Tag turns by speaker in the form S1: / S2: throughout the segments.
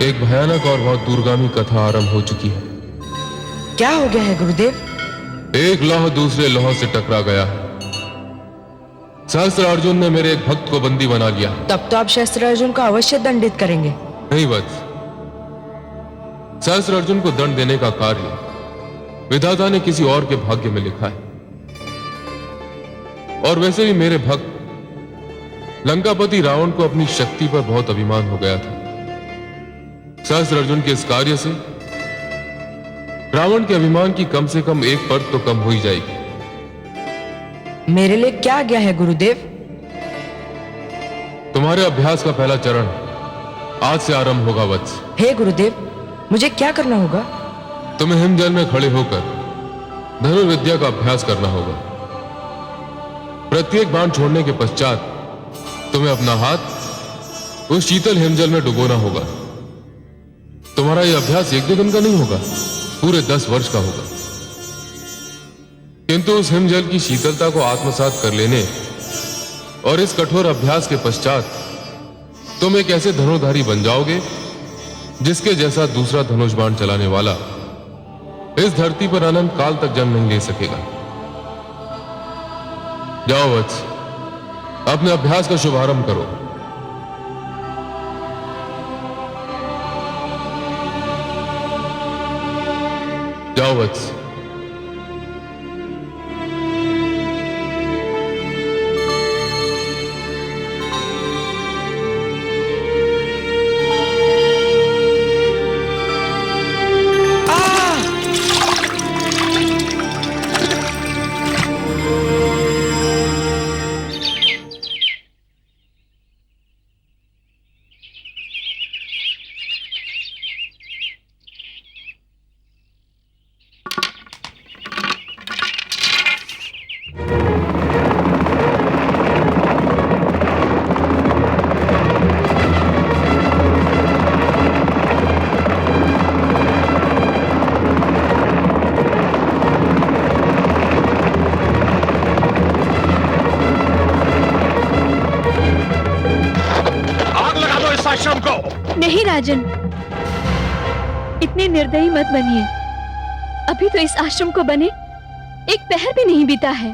S1: एक भयानक और बहुत दूरगामी कथा आरंभ हो चुकी है।
S2: क्या हो गया है गुरुदेव?
S1: एक लौह दूसरे लौह से टकरा गया है। सहस्त्र अर्जुन ने मेरे एक भक्त को बंदी बना लिया।
S2: तब तो आप शस्त्र अर्जुन को अवश्य दंडित करेंगे।
S1: नहीं वत्स, सहस्त्र अर्जुन को दंड देने का कार्य विधाता ने किसी और के भाग्य में लिखा है। और वैसे भी मेरे भक्त लंकापति रावण को अपनी शक्ति पर बहुत अभिमान हो गया था। सहस्त्र अर्जुन के इस कार्य से रावण के अभिमान की कम से कम एक परत तो कम हो ही जाएगी।
S2: मेरे लिए क्या आज्ञा है गुरुदेव?
S1: तुम्हारे अभ्यास का पहला चरण आज से आरंभ होगा वत्स।
S2: हे गुरुदेव, मुझे क्या करना होगा?
S1: तुम्हें हिमजल में खड़े होकर धनुर्विद्या का अभ्यास करना होगा। प्रत्येक बाण छोड़ने के पश्चात तुम्हें अपना हाथ उस शीतल हिमजल में डुबोना होगा। तुम्हारा यह अभ्यास एक दो दिन का नहीं होगा, पूरे 10 वर्ष का होगा। किंतु उस हिमजल की शीतलता को आत्मसात कर लेने और इस कठोर अभ्यास के पश्चात तुम एक ऐसे धनुर्धारी बन जाओगे जिसके जैसा दूसरा धनुष बाण चलाने वाला इस धरती पर अनंत काल तक जन्म नहीं ले सकेगा। जाओ वत्स, अपने अभ्यास का शुभारंभ करो। जाओ वत्स।
S3: नहीं राजन, इतने निर्दयी मत बनिए। अभी तो इस आश्रम को बने एक पहर भी नहीं बीता है।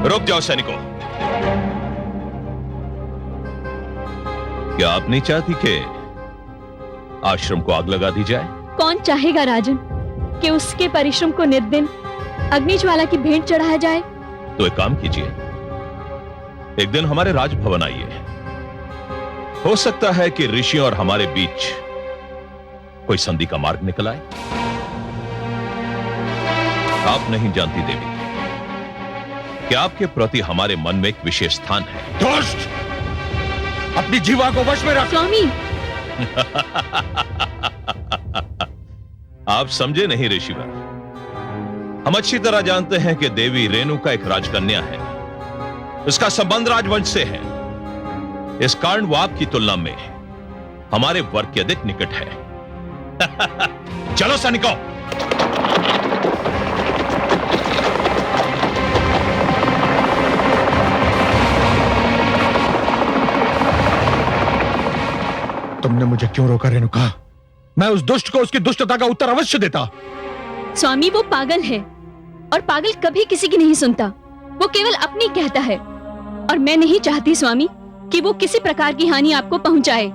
S4: रुक जाओ सैनिकों। क्या आप नहीं चाहती कि आश्रम को आग लगा दी जाए?
S3: कौन चाहेगा राजन कि उसके परिश्रम को निर्दिन अग्निज्वाला की भेंट चढ़ाया जाए?
S4: तो एक काम कीजिए, एक दिन हमारे राजभवन आइए। हो सकता है कि ऋषि और हमारे बीच कोई संधि का मार्ग निकल आए। आप नहीं जानती देवी कि आपके प्रति हमारे मन में एक विशेष स्थान है।
S5: दुष्ट! अपनी जीवा को वश में रख।
S3: स्वामी!
S4: आप समझे नहीं ऋषिवर। हम अच्छी तरह जानते हैं कि देवी रेणुका एक राजकन्या है। इसका संबंध राजवंश से है। इस कारण वो आपकी तुलना में हमारे वर्ग के अधिक निकट है। चलो सैनिकों।
S5: तुमने मुझे क्यों रोका रेणुका? मैं उस दुष्ट को उसकी दुष्टता का उत्तर अवश्य देता।
S3: स्वामी, वो पागल है और पागल कभी किसी की नहीं सुनता। वो केवल अपनी कहता है और मैं नहीं चाहती स्वामी कि वो किसी प्रकार की हानि आपको पहुंचाए।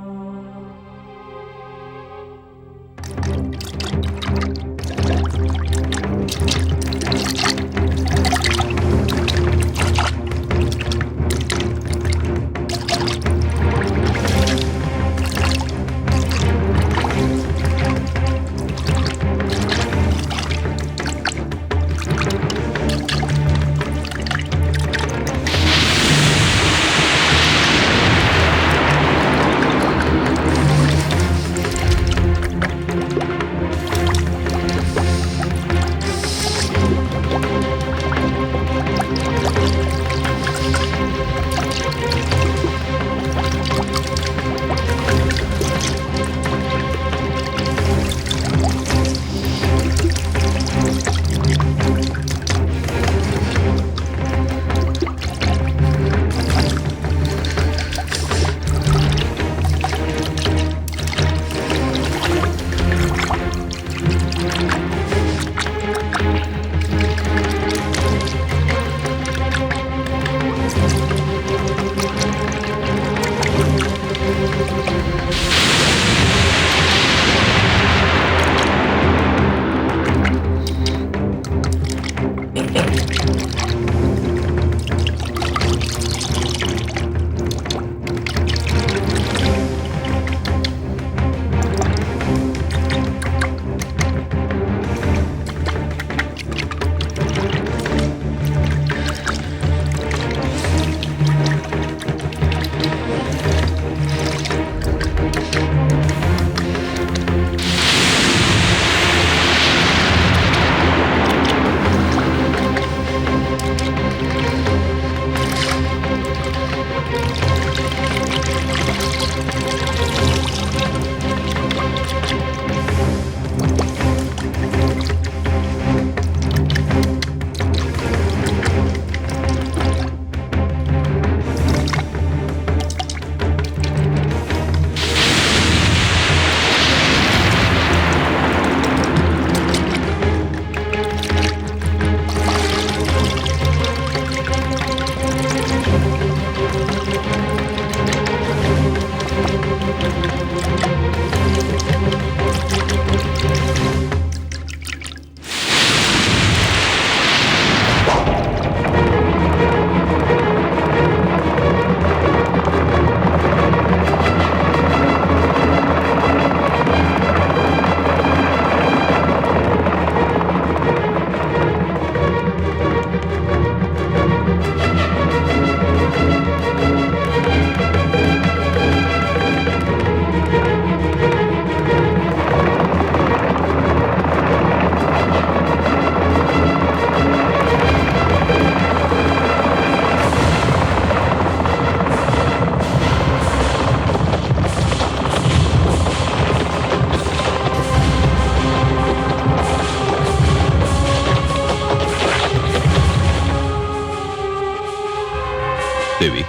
S4: देवी,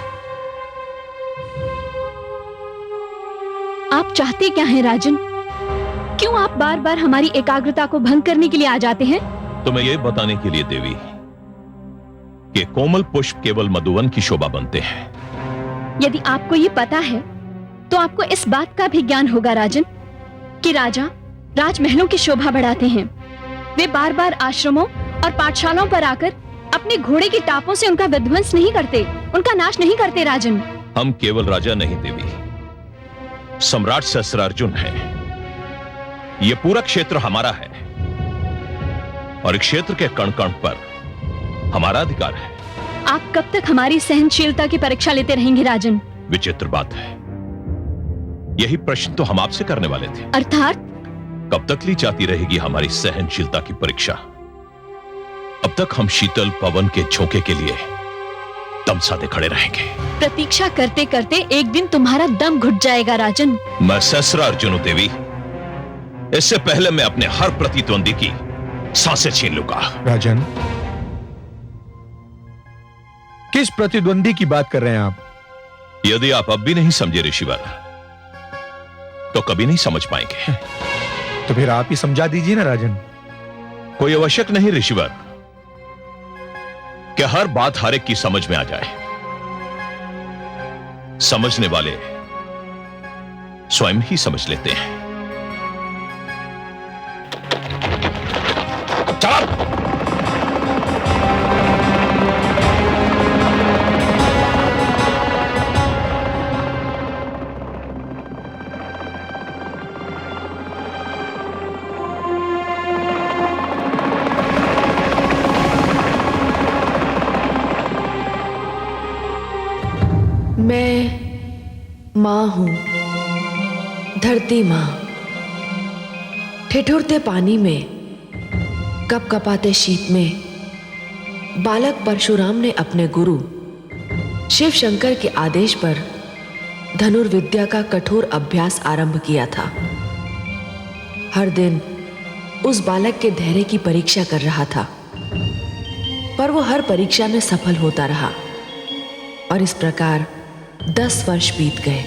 S3: आप चाहते क्या हैं राजन? क्यों आप बार बार हमारी एकाग्रता को भंग करने के लिए आ जाते हैं?
S4: तुम्हें यह बताने के लिए देवी कि कोमल पुष्प केवल मधुवन की शोभा बनते हैं।
S3: यदि आपको ये पता है तो आपको इस बात का भी ज्ञान होगा राजन कि राजा राजमहलों की शोभा बढ़ाते हैं। वे बार बार आश्रमों और पाठशालाओं पर आकर अपने घोड़े की टापों से उनका विध्वंस नहीं करते, उनका नाश नहीं करते राजन।
S4: हम केवल राजा नहीं देवी, सम्राट सहस्त्रार्जुन है। यह पूरा क्षेत्र हमारा है और इस क्षेत्र के कण कण पर हमारा अधिकार है।
S3: आप कब तक हमारी सहनशीलता की परीक्षा लेते रहेंगे राजन?
S4: विचित्र बात है, यही प्रश्न तो हम आपसे करने वाले थे।
S3: अर्थात
S4: कब तक ली जाती रहेगी हमारी सहनशीलता की परीक्षा? अब तक हम शीतल पवन के झोंके के लिए दम साधे खड़े रहेंगे।
S3: प्रतीक्षा करते करते एक दिन तुम्हारा दम घुट जाएगा राजन।
S4: मैं सहस्त्रार्जुन हूं देवी, इससे पहले मैं अपने हर प्रतिद्वंदी की सांसें छीन लूंगा।
S5: राजन, किस प्रतिद्वंदी की बात कर रहे हैं आप?
S4: यदि आप अब भी नहीं समझे ऋषिवर, तो कभी नहीं समझ पाएंगे।
S5: तो फिर आप ही समझा दीजिए ना राजन।
S4: कोई आवश्यक नहीं ऋषिवर कि हर बात हर एक की समझ में आ जाए। समझने वाले स्वयं ही समझ लेते हैं। चल!
S6: मैं माँ हूँ, धरती माँ। ठिठुरते पानी में, कपकपाते शीत में बालक परशुराम ने अपने गुरु शिव शंकर के आदेश पर धनुर्विद्या का कठोर अभ्यास आरंभ किया था। हर दिन उस बालक के धैर्य की परीक्षा कर रहा था, पर वो हर परीक्षा में सफल होता रहा और इस प्रकार 10 वर्ष बीत गए।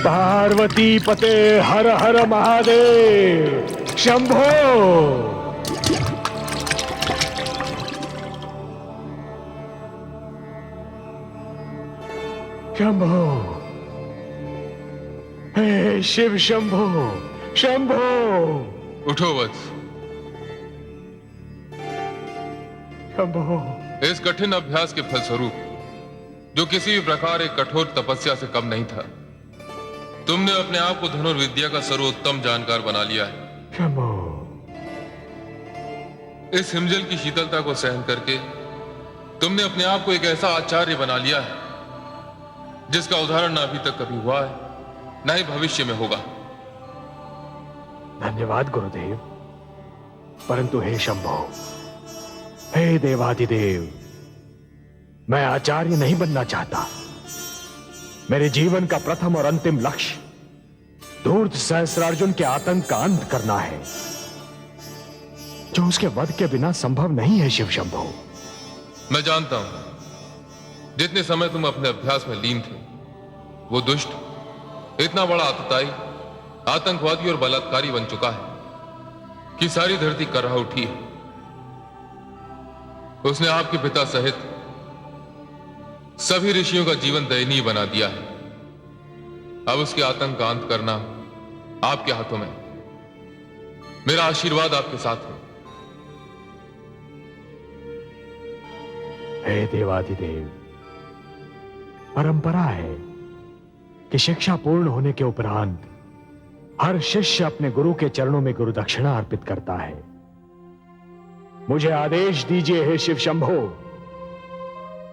S5: पार्वती पते हर हर महादेव शंभो। शंभो, हे शिव शंभो, शंभो।
S1: उठो वत्स।
S5: शंभो,
S1: इस कठिन अभ्यास के फलस्वरूप, जो किसी भी प्रकार एक कठोर तपस्या से कम नहीं था, तुमने अपने आप को धनुर्विद्या का सर्वोत्तम जानकार बना लिया है।
S5: शंभो,
S1: इस हिमजल की शीतलता को सहन करके तुमने अपने आप को एक ऐसा आचार्य बना लिया है जिसका उदाहरण ना अभी तक कभी हुआ है, ना ही भविष्य में होगा।
S5: धन्यवाद गुरुदेव। परंतु हे शंभो, हे देवाधिदेव, मैं आचार्य नहीं बनना चाहता। मेरे जीवन का प्रथम और अंतिम लक्ष्य धूर्त सहस्त्रार्जुन के आतंक का अंत करना है, जो उसके वध के बिना संभव नहीं है। शिव शंभो,
S1: मैं जानता हूं, जितने समय तुम अपने अभ्यास में लीन थे, वो दुष्ट इतना बड़ा आतताई, आतंकवादी और बलात्कारी बन चुका है कि सारी धरती कर रहा उठी है। उसने आपके पिता सहित सभी ऋषियों का जीवन दयनीय बना दिया है। अब उसके आतंक का अंत करना आपके हाथों में। मेरा आशीर्वाद आपके साथ है।
S5: हे देवाधिदेव, परंपरा है कि शिक्षा पूर्ण होने के उपरांत हर शिष्य अपने गुरु के चरणों में गुरु दक्षिणा अर्पित करता है। मुझे आदेश दीजिए हे शिव शंभो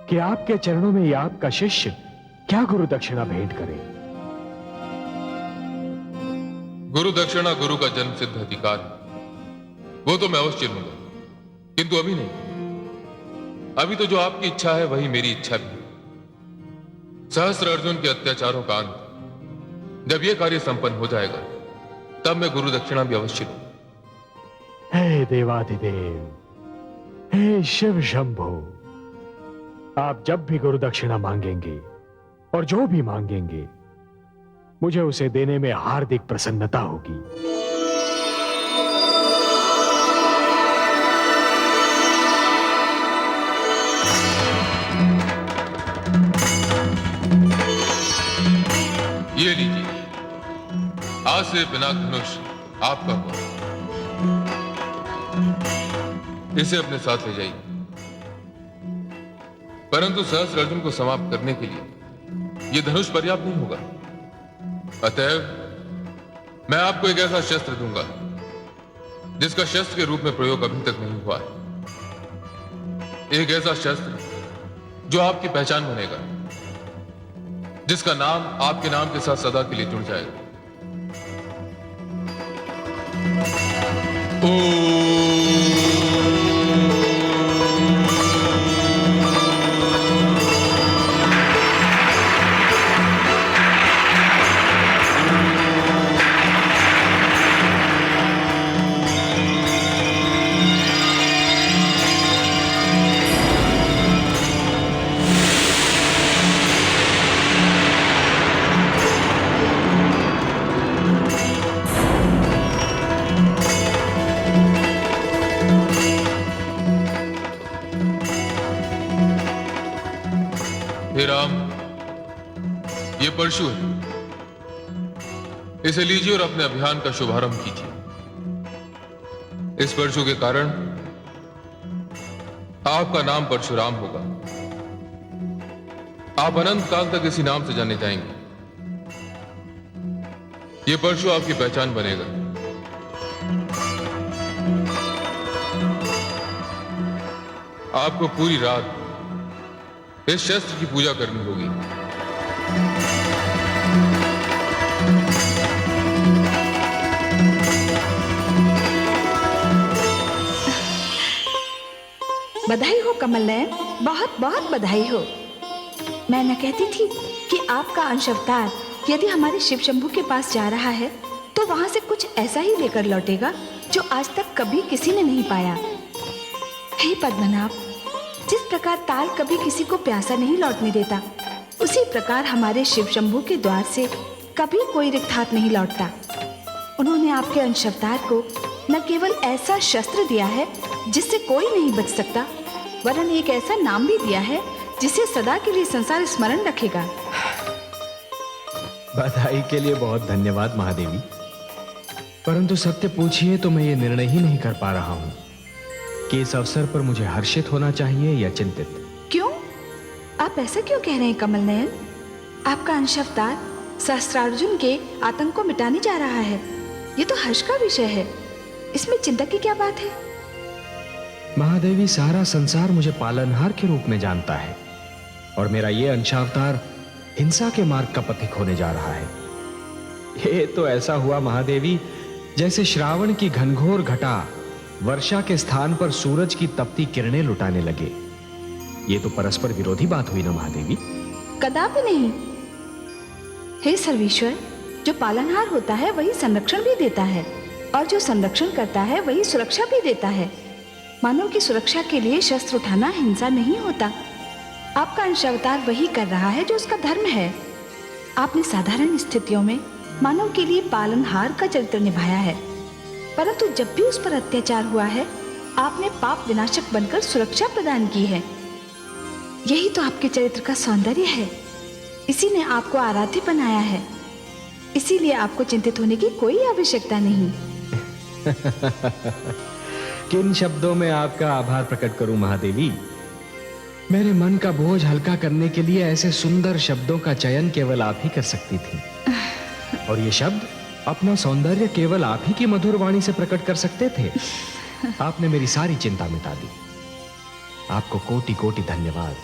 S5: कि आपके चरणों में यह आपका शिष्य क्या गुरु दक्षिणा भेंट करे।
S1: गुरु दक्षिणा गुरु का जन्म सिद्ध अधिकार है, वो तो मैं अवश्य लूंगा, किंतु अभी नहीं। अभी तो जो आपकी इच्छा है वही मेरी इच्छा भी है। सहस्त्र अर्जुन के अत्याचारों का अंत जब यह कार्य संपन्न हो जाएगा तब मैं गुरु दक्षिणा भी अवश्य लूंगा।
S5: हे देवाधिदेव, हे शिव शंभो, आप जब भी गुरु दक्षिणा मांगेंगे और जो भी मांगेंगे मुझे उसे देने में हार्दिक प्रसन्नता होगी।
S1: ये लीजिए, आज से पिनाक धनुष आपका हुआ। इसे अपने साथ ले जाइए, परंतु सहस्त्र अर्जुन को समाप्त करने के लिए यह धनुष पर्याप्त नहीं होगा। अतएव मैं आपको एक ऐसा शस्त्र दूंगा जिसका शस्त्र के रूप में प्रयोग अभी तक नहीं हुआ है। एक ऐसा शस्त्र जो आपकी पहचान बनेगा, जिसका नाम आपके नाम के साथ सदा के लिए जुड़ जाएगा। हे राम, ये परशु है, इसे लीजिए और अपने अभियान का शुभारंभ कीजिए। इस परशु के कारण आपका नाम परशुराम होगा। आप अनंत काल तक इसी नाम से जाने जाएंगे। ये परशु आपकी पहचान बनेगा। आपको पूरी रात इस शस्त्र की पूजा करनी होगी।
S7: बधाई हो कमल नयन, बहुत बहुत बधाई हो। मैं न कहती थी कि आपका अंश अवतार यदि हमारे शिव शंभू के पास जा रहा है तो वहां से कुछ ऐसा ही लेकर लौटेगा जो आज तक कभी किसी ने नहीं पाया। हे पद्मनाभ, जिस प्रकार ताल कभी किसी को प्यासा नहीं लौटने देता, उसी प्रकार हमारे शिव शंभू के द्वार से कभी कोई रिक्त हाथ नहीं लौटता। उन्होंने आपके अंश अवतार को न केवल ऐसा शस्त्र दिया है जिससे कोई नहीं बच सकता, वरन एक ऐसा नाम भी दिया है जिसे सदा के लिए संसार स्मरण रखेगा।
S5: बधाई के लिए बहुत धन्यवाद महादेवी, परंतु सत्य पूछिए तो मैं ये निर्णय ही नहीं कर पा रहा हूं कि इस अवसर पर मुझे हर्षित होना चाहिए या चिंतित।
S7: क्यों? आप ऐसा क्यों कह रहे हैं कमल नयन? आपका अंश अवतार सहस्त्रार्जुन के आतंक को मिटाने जा रहा है, ये तो हर्ष का विषय है। इसमें चिंता की क्या बात है?
S5: महादेवी, सारा संसार मुझे पालनहार के रूप में जानता है और मेरा ये अंशावतार हिंसा के मार्ग का पथिक होने जा रहा है। ये तो ऐसा हुआ महादेवी जैसे श्रावण की घनघोर घटा वर्षा के स्थान पर सूरज की तपती किरणें लुटाने लगे। ये तो परस्पर विरोधी बात हुई ना महादेवी?
S7: कदापि नहीं। हे सर्वेश्वर, जो पालनहार होता है वही संरक्षण भी देता है और जो संरक्षण करता है वही सुरक्षा भी देता है। मानव की सुरक्षा के लिए शस्त्र उठाना हिंसा नहीं होता। आपका अंश अवतार वही कर रहा है जो उसका धर्म है। आपने साधारण स्थितियों में मानव के लिए पालनहार का चरित्र निभाया है, परंतु जब भी उस पर अत्याचार हुआ है आपने पाप विनाशक बनकर सुरक्षा प्रदान की है। यही तो आपके चरित्र का सौंदर्य है। इसी ने आपको आराध्य बनाया है। इसीलिए आपको चिंतित होने की कोई आवश्यकता नहीं।
S5: किन शब्दों में आपका आभार प्रकट करूं महादेवी? मेरे मन का बोझ हल्का करने के लिए ऐसे सुंदर शब्दों का चयन केवल आप ही कर सकती थी। और ये शब्द अपना सौंदर्य केवल आप ही की मधुर वाणी से प्रकट कर सकते थे। आपने मेरी सारी चिंता मिटा दी। आपको कोटि कोटि धन्यवाद।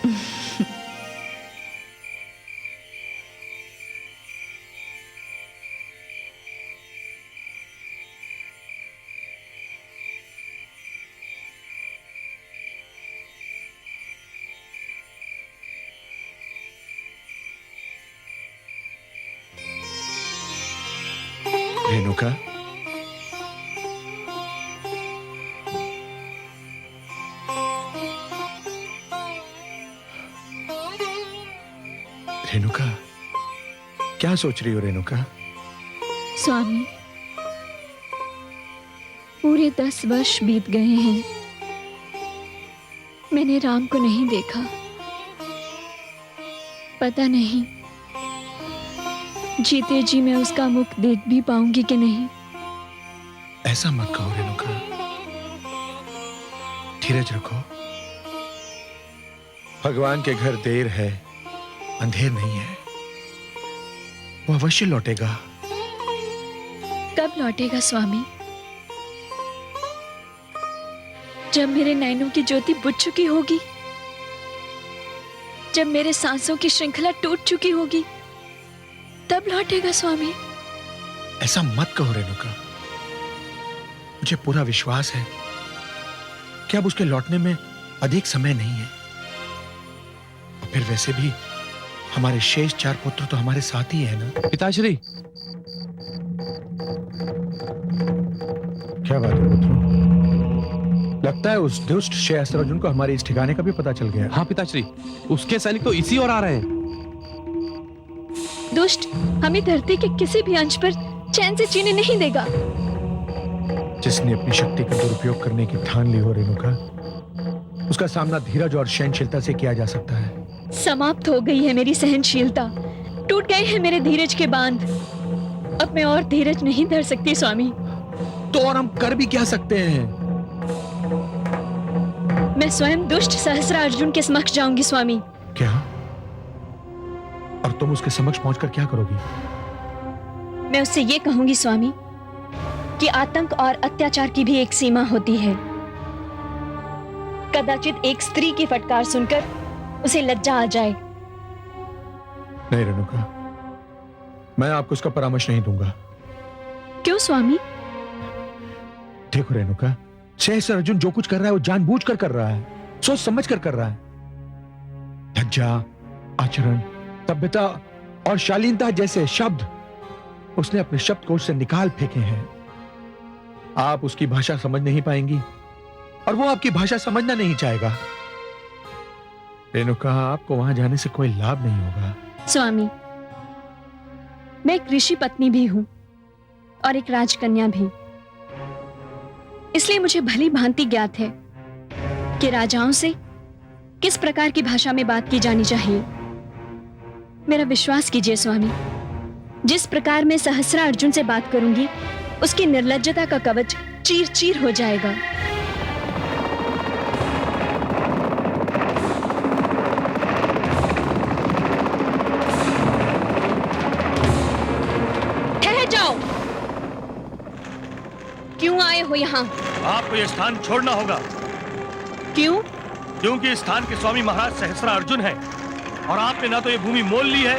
S8: रेणुका, रेणुका, क्या सोच रही हो रेणुका?
S3: स्वामी, पूरे 10 वर्ष बीत गए हैं, मैंने राम को नहीं देखा। पता नहीं जीते जी मैं उसका मुख देख भी पाऊंगी कि नहीं।
S8: ऐसा मत कहो रेणुका, धीरज रखो। भगवान के घर देर है, अंधेर नहीं है। वो अवश्य लौटेगा।
S3: कब लौटेगा स्वामी? जब मेरे नैनों की ज्योति बुझ चुकी होगी, जब मेरे सांसों की श्रृंखला टूट चुकी होगी, तब लौटेगा स्वामी।
S8: ऐसा मत कहो रेणुका, मुझे पूरा विश्वास है कि अब उसके लौटने में अधिक समय नहीं है। और फिर वैसे भी हमारे शेष 4 पुत्र तो हमारे साथ ही है ना।
S5: पिताश्री,
S8: क्या बात है पुत्र? लगता है उस दुष्ट सहस्त्रार्जुन को हमारे इस ठिकाने का भी पता चल गया।
S5: हाँ पिताश्री, उसके सैनिक तो इसी ओर आ रहे हैं।
S3: दुष्ट हमें धरती के किसी भी अंश पर चैन से जीने नहीं देगा।
S8: जिसने अपनी शक्ति का दुरुपयोग करने की ठान ली हो रेणुका, उसका सामना धीरज और सहनशीलता से किया जा सकता है।
S3: समाप्त हो गई है मेरी सहनशीलता, टूट गए हैं मेरे धीरज के बांध। अब मैं और धीरज नहीं धर सकती स्वामी।
S8: तो और हम कर भी क्या सकते हैं?
S3: मैं स्वयं दुष्ट सहस्त्रार्जुन के समक्ष जाऊंगी स्वामी।
S8: क्या? और तुम उसके समक्ष पहुंचकर क्या करोगी?
S3: मैं उससे ये कहूंगी स्वामी कि आतंक और अत्याचार की भी एक सीमा होती है। कदाचित एक स्त्री की फटकार सुनकर उसे लज्जा आ जाए।
S8: नहीं रेणुका, मैं आपको उसका परामर्श नहीं दूंगा।
S3: क्यों स्वामी?
S8: देखो रेणुका, सहस्त्रार्जुन जो कुछ कर रहा है वो जानबूझकर कर रहा है, सोच समझ कर रहा है। लज्जा, आचरण, सभ्यता और शालीनता जैसे शब्द उसने अपने शब्दकोश से निकाल फेंके हैं। आप उसकी भाषा समझ नहीं पाएंगी और वो आपकी भाषा समझना नहीं चाहेगा। रेणुका, आपको वहां जाने से कोई लाभ नहीं होगा।
S3: स्वामी, मैं एक ऋषि पत्नी भी हूं और एक राजकन्या भी। इसलिए मुझे भली भांति ज्ञात है कि राजाओं से किस प्रकार की भाषा में बात की जानी चाहिए। मेरा विश्वास कीजिए स्वामी, जिस प्रकार मैं सहस्त्रार्जुन से बात करूंगी, उसकी निर्लज्जता का कवच चीर चीर हो जाएगा। ठहर जाओ। क्यों आए हो यहाँ?
S9: आपको यह स्थान छोड़ना होगा।
S3: क्यों?
S9: क्योंकि इस स्थान के स्वामी महाराज सहस्त्रार्जुन हैं और आपने ना तो ये भूमि मोल ली है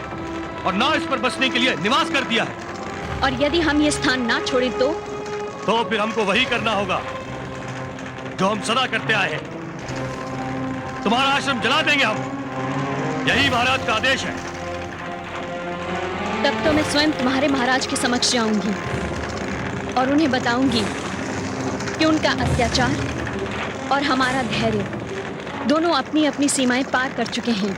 S9: और ना इस पर बसने के लिए निवास कर दिया है।
S3: और यदि हम ये स्थान ना छोड़े तो
S9: फिर हमको वही करना होगा जो हम सदा करते आए हैं। तुम्हारा आश्रम जला देंगे हम। यही महाराज का आदेश है।
S3: तब तो मैं स्वयं तुम्हारे महाराज के समक्ष जाऊंगी और उन्हें बताऊंगी कि उनका अत्याचार और हमारा धैर्य दोनों अपनी अपनी सीमाएं पार कर चुके हैं।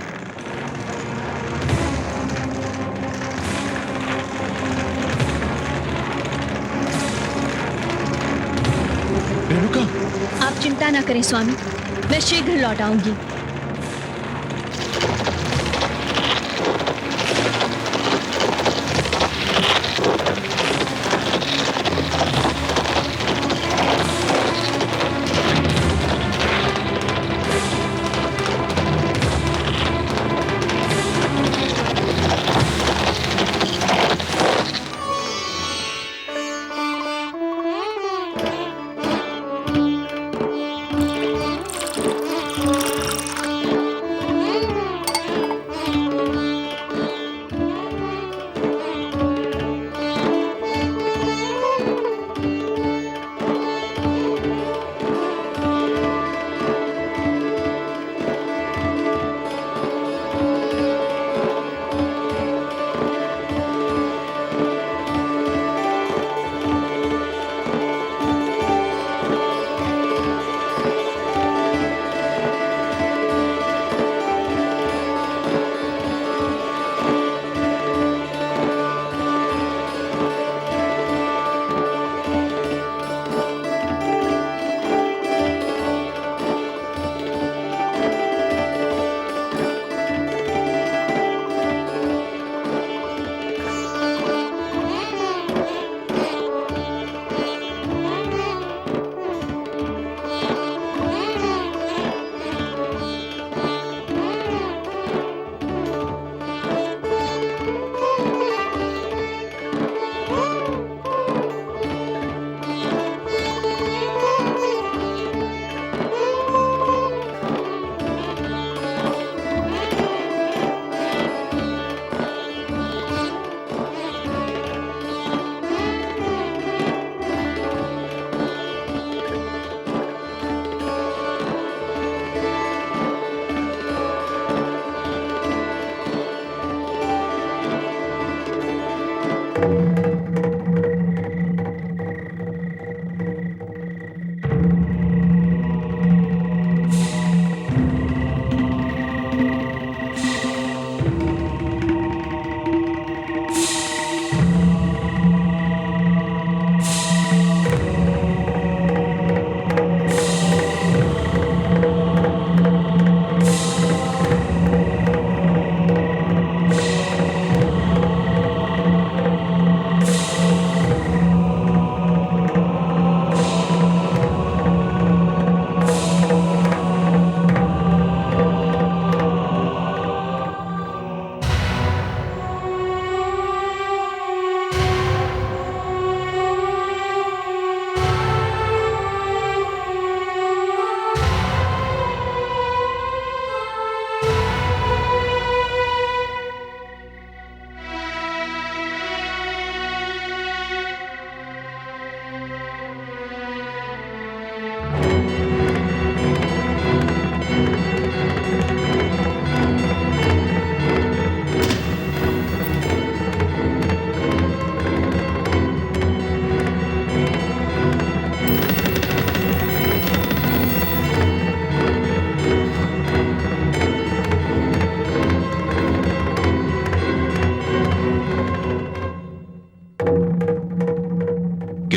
S8: रेणुका,
S3: आप चिंता ना करें स्वामी, मैं शीघ्र लौट आऊंगी।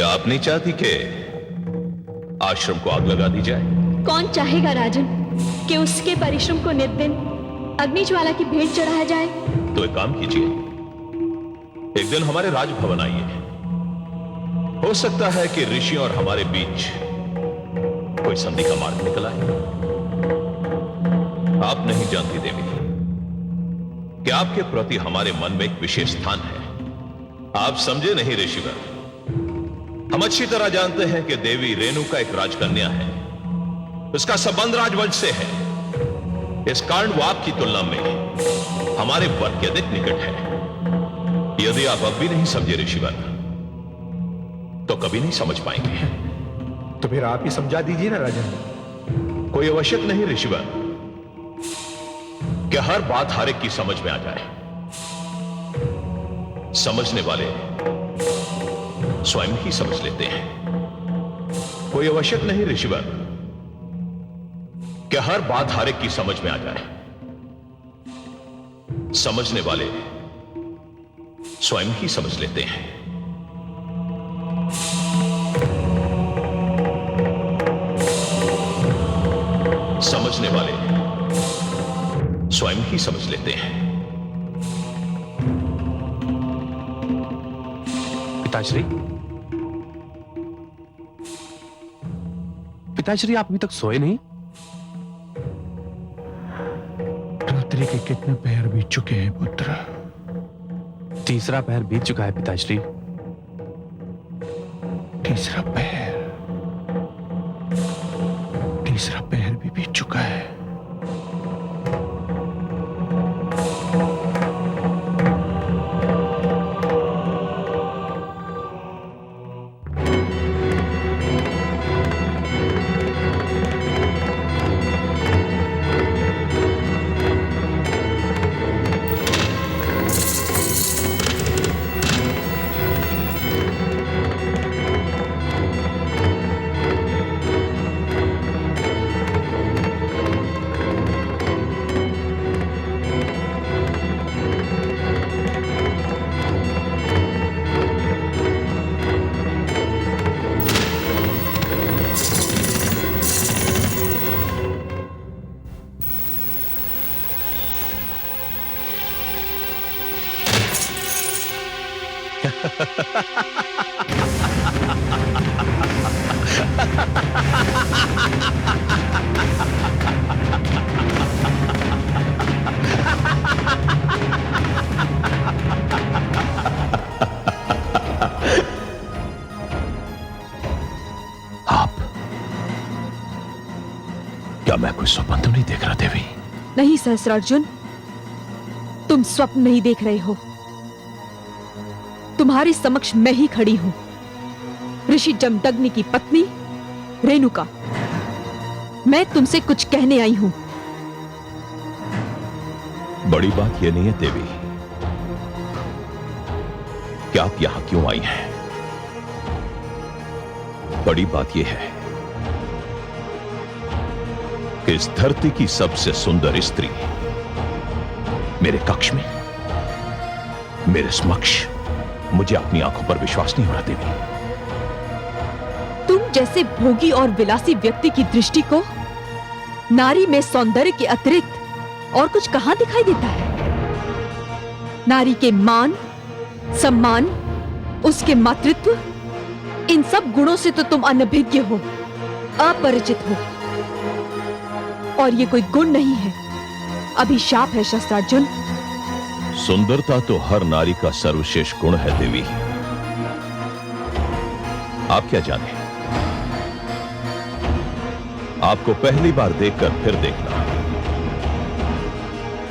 S4: आप नहीं चाहती कि आश्रम को आग लगा दी जाए?
S3: कौन चाहेगा राजन कि उसके परिश्रम को नित दिन अग्नि ज्वाला की भेंट चढ़ाया जाए?
S4: तो एक काम कीजिए, एक दिन हमारे राजभवन आइए। हो सकता है कि ऋषि और हमारे बीच कोई संधि का मार्ग निकल आए। आप नहीं जानती देवी कि आपके प्रति हमारे मन में एक विशेष स्थान है। आप समझे नहीं ऋषिवर। हम अच्छी तरह जानते हैं कि देवी रेणुका एक राजकन्या है, उसका संबंध राजवंश से है। इस कारण वो आपकी तुलना में हमारे वर्ग के अधिक निकट है। यदि आप अब भी नहीं समझे ऋषिवर, तो कभी नहीं समझ पाएंगे।
S8: तो फिर आप ही समझा दीजिए ना राजन।
S4: कोई आवश्यक नहीं ऋषिवर कि हर बात हर एक की समझ में आ जाए। समझने वाले स्वयं ही समझ लेते हैं। कोई आवश्यक नहीं ऋषिवर कि हर बात हर एक की समझ में आ जाए। समझने वाले स्वयं ही समझ लेते हैं। स्वयं ही समझ लेते हैं।
S10: पिताश्री, पिताश्री आप अभी तक सोए नहीं?
S8: रात्रि के कितने पहर बीत चुके हैं पुत्र?
S10: तीसरा पहर बीत चुका है पिताश्री।
S8: तीसरा पहर भी बीत चुका है।
S4: क्या मैं कोई स्वप्न तो नहीं देख रहा देवी?
S11: नहीं सहस्त्रार्जुन, तुम स्वप्न नहीं देख रहे हो। तुम्हारे समक्ष मैं ही खड़ी हूं, ऋषि जमदग्नि की पत्नी रेणुका। मैं तुमसे कुछ कहने आई हूं।
S4: बड़ी बात यह नहीं है देवी कि आप यहां क्यों आई हैं। बड़ी बात यह है कि इस धरती की सबसे सुंदर स्त्री मेरे कक्ष में, मेरे समक्ष, मुझे अपनी आंखों पर विश्वास नहीं हो रहा देवी।
S11: तुम जैसे भोगी और विलासी व्यक्ति की दृष्टि को नारी में सौंदर्य के अतिरिक्त और कुछ कहां दिखाई देता है? नारी के मान, सम्मान, उसके मातृत्व, इन सब गुणों से तो तुम अनभिज्ञ हो, अपरिचित हो। और ये कोई गुण नहीं है, अभिशाप है सहस्त्रार्जुन।
S4: सुंदरता तो हर नारी का सर्वश्रेष्ठ गुण है देवी। आप क्या जाने, आपको पहली बार देखकर फिर देखना,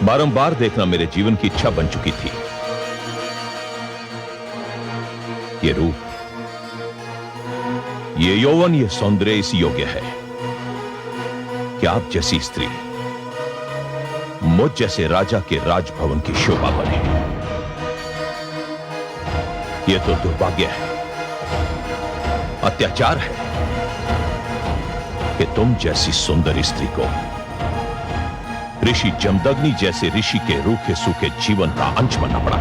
S4: बारंबार देखना मेरे जीवन की इच्छा बन चुकी थी। ये रूप, ये यौवन, ये सौंदर्य इस योग्य है कि आप जैसी स्त्री मुझ जैसे राजा के राजभवन की शोभा बने। यह तो दुर्भाग्य है, अत्याचार है कि तुम जैसी सुंदर स्त्री को ऋषि जमदग्नि जैसे ऋषि के रूखे सूखे जीवन का अंश बनना पड़ा।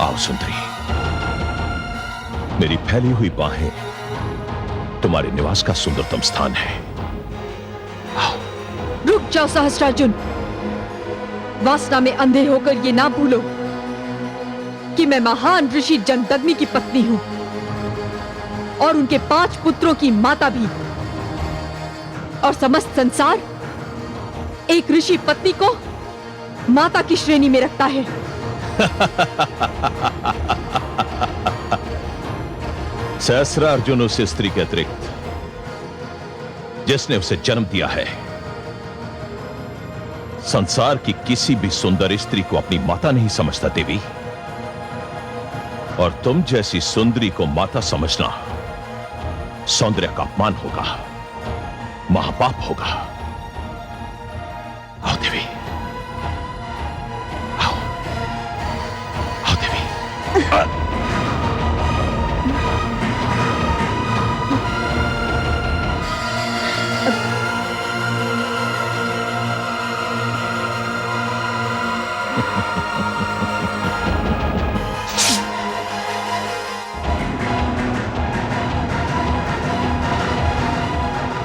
S4: आओ सुंदरी, मेरी फैली हुई बाहें तुम्हारे निवास का सुंदरतम स्थान है।
S11: रुक जाओ सहस्त्रार्जुन, वासना में अंधे होकर ये ना भूलो कि मैं महान ऋषि जमदग्नि की पत्नी हूं और उनके 5 पुत्रों की माता भी। और समस्त संसार एक ऋषि पत्नी को माता की श्रेणी में रखता है।
S4: सहस्त्रार्जुन उस स्त्री के अतिरिक्त जिसने उसे जन्म दिया है, संसार की किसी भी सुंदर स्त्री को अपनी माता नहीं समझता देवी। और तुम जैसी सुंदरी को माता समझना सौंदर्य का अपमान होगा, महापाप होगा। आओ देवी, आओ, आओ देवी।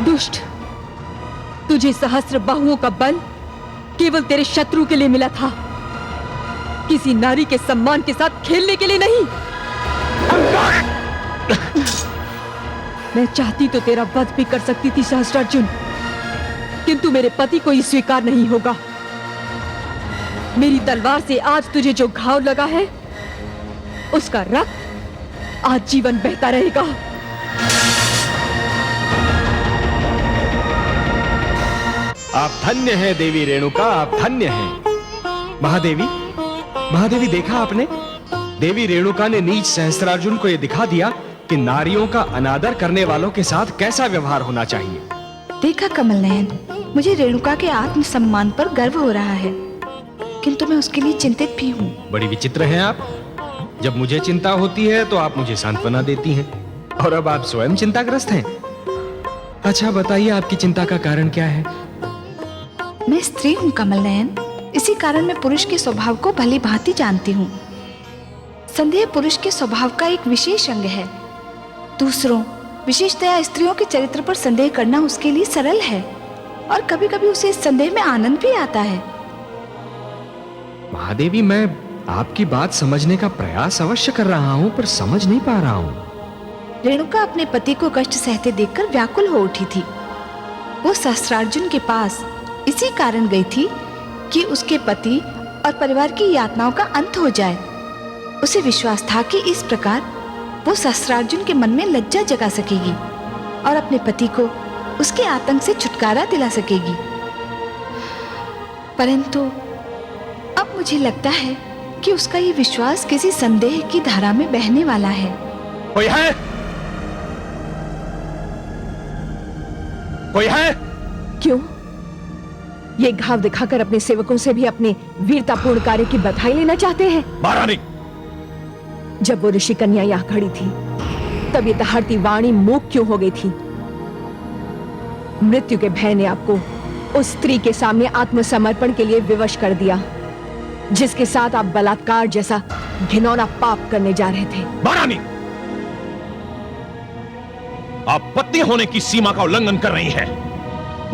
S11: दुष्ट, तू तुझे सहस्त्र बाहुओं का बल केवल तेरे शत्रु के लिए मिला था, किसी नारी के सम्मान के साथ खेलने के लिए नहीं। मैं चाहती तो तेरा वध भी कर सकती थी सहस्त्रार्जुन, किंतु मेरे पति को ये स्वीकार नहीं होगा। मेरी तलवार से आज तुझे जो घाव लगा है, उसका रक्त आज जीवन बहता रहेगा।
S5: आप धन्य हैं देवी रेणुका, आप धन्य हैं। महादेवी देखा आपने, देवी रेणुका ने नीच सहस्त्रार्जुन को यह दिखा दिया कि नारियों का अनादर करने वालों के साथ कैसा व्यवहार होना चाहिए।
S7: देखा कमल नयन, मुझे रेणुका के आत्मसम्मान पर गर्व हो रहा है, किंतु मैं उसके लिए चिंतित भी हूँ।
S5: बड़ी विचित्र हैं आप। जब मुझे चिंता होती है तो आप मुझे सांत्वना देती हैं, और अब आप स्वयं चिंताग्रस्त हैं। अच्छा बताइए, आपकी चिंता का कारण क्या है?
S7: मैं स्त्री हूँ कमल नयन, इसी कारण मैं पुरुष के स्वभाव को भली भांति जानती हूँ। संदेह पुरुष के स्वभाव का एक विशेष अंग है। दूसरों, विशेषतया स्त्रियों के चरित्र पर संदेह करना उसके लिए सरल है, और कभी कभी उसे इस संदेह में आनंद भी आता है।
S5: महादेवी, मैं आपकी बात समझने का प्रयास अवश्य कर रहा हूँ, पर समझ नहीं पा रहा हूँ।
S7: रेणुका अपने पति को कष्ट सहते देखकर व्याकुल हो उठी थी। वो सहस्त्रार्जुन के पास इसी कारण गई थी कि उसके पति और परिवार की यातनाओं का अंत हो जाए। उसे विश्वास था कि इस प्रकार वो सहस्त्रार्जुन के मन में लज्जा जगा सकेगी और अपने पति को उसके आतंक से छुटकारा दिला सकेगी। परंतु अब मुझे लगता है कि उसका ये विश्वास किसी संदेह की धारा में बहने वाला है।
S5: कोई है? कोई है?
S11: क्यों? ये घाव दिखाकर अपने सेवकों से भी अपने वीरतापूर्ण कार्य की बधाई लेना चाहते हैं?
S4: महारानी,
S11: जब वो ऋषि कन्या यहाँ खड़ी थी, तब ये दहाड़ती वाणी मूक क्यों हो गई थी? मृत्यु के भय ने आपको उस स्त्री के सामने आत्मसमर्पण के लिए विवश कर दिया, जिसके साथ आप बलात्कार जैसा घिनौना पाप करने जा रहे थे।
S4: महारानी, आप पत्नी होने की सीमा का उल्लंघन कर रही हैं।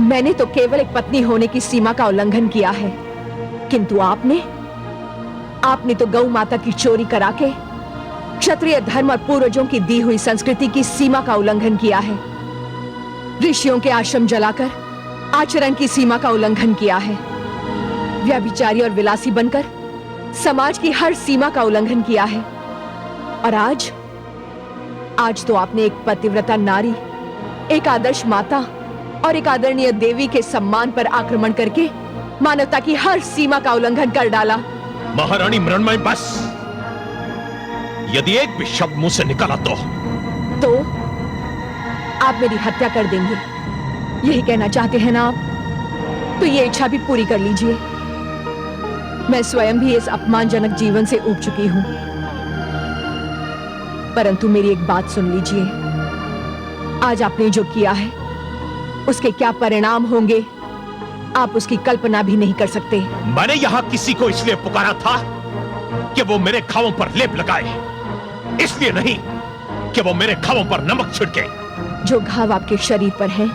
S11: मैंने तो केवल एक पत्नी होने की सीमा का उल्लंघन किया है, किंतु आपने तो गौ माता की चोरी करा के क्षत्रिय धर्म और पूर्वजों की दी हुई संस्कृति की सीमा का उल्लंघन किया है। ऋषियों के आश्रम जलाकर आचरण की सीमा का उल्लंघन किया है। व्यभिचारी और विलासी बनकर समाज की हर सीमा का उल्लंघन किया है। और आज तो आपने एक पतिव्रता नारी, एक आदर्श माता और एक आदरणीय देवी के सम्मान पर आक्रमण करके मानवता की हर सीमा का उल्लंघन कर डाला।
S4: महारानी मृण्मयी, बस। यदि एक भी शब्द मुंह से निकला तो
S11: आप मेरी हत्या कर देंगे, यही कहना चाहते हैं ना आप? तो ये इच्छा भी पूरी कर लीजिए। मैं स्वयं भी इस अपमानजनक जीवन से ऊब चुकी हूं, परंतु मेरी एक बात सुन लीजिए। आज आपने जो किया है, उसके क्या परिणाम होंगे, आप उसकी कल्पना भी नहीं कर सकते।
S4: मैंने यहां किसी को इसलिए पुकारा था कि वो मेरे घावों पर लेप लगाए, इसलिए नहीं कि वो मेरे घावों पर नमक छिड़के।
S11: जो घाव आपके शरीर पर है,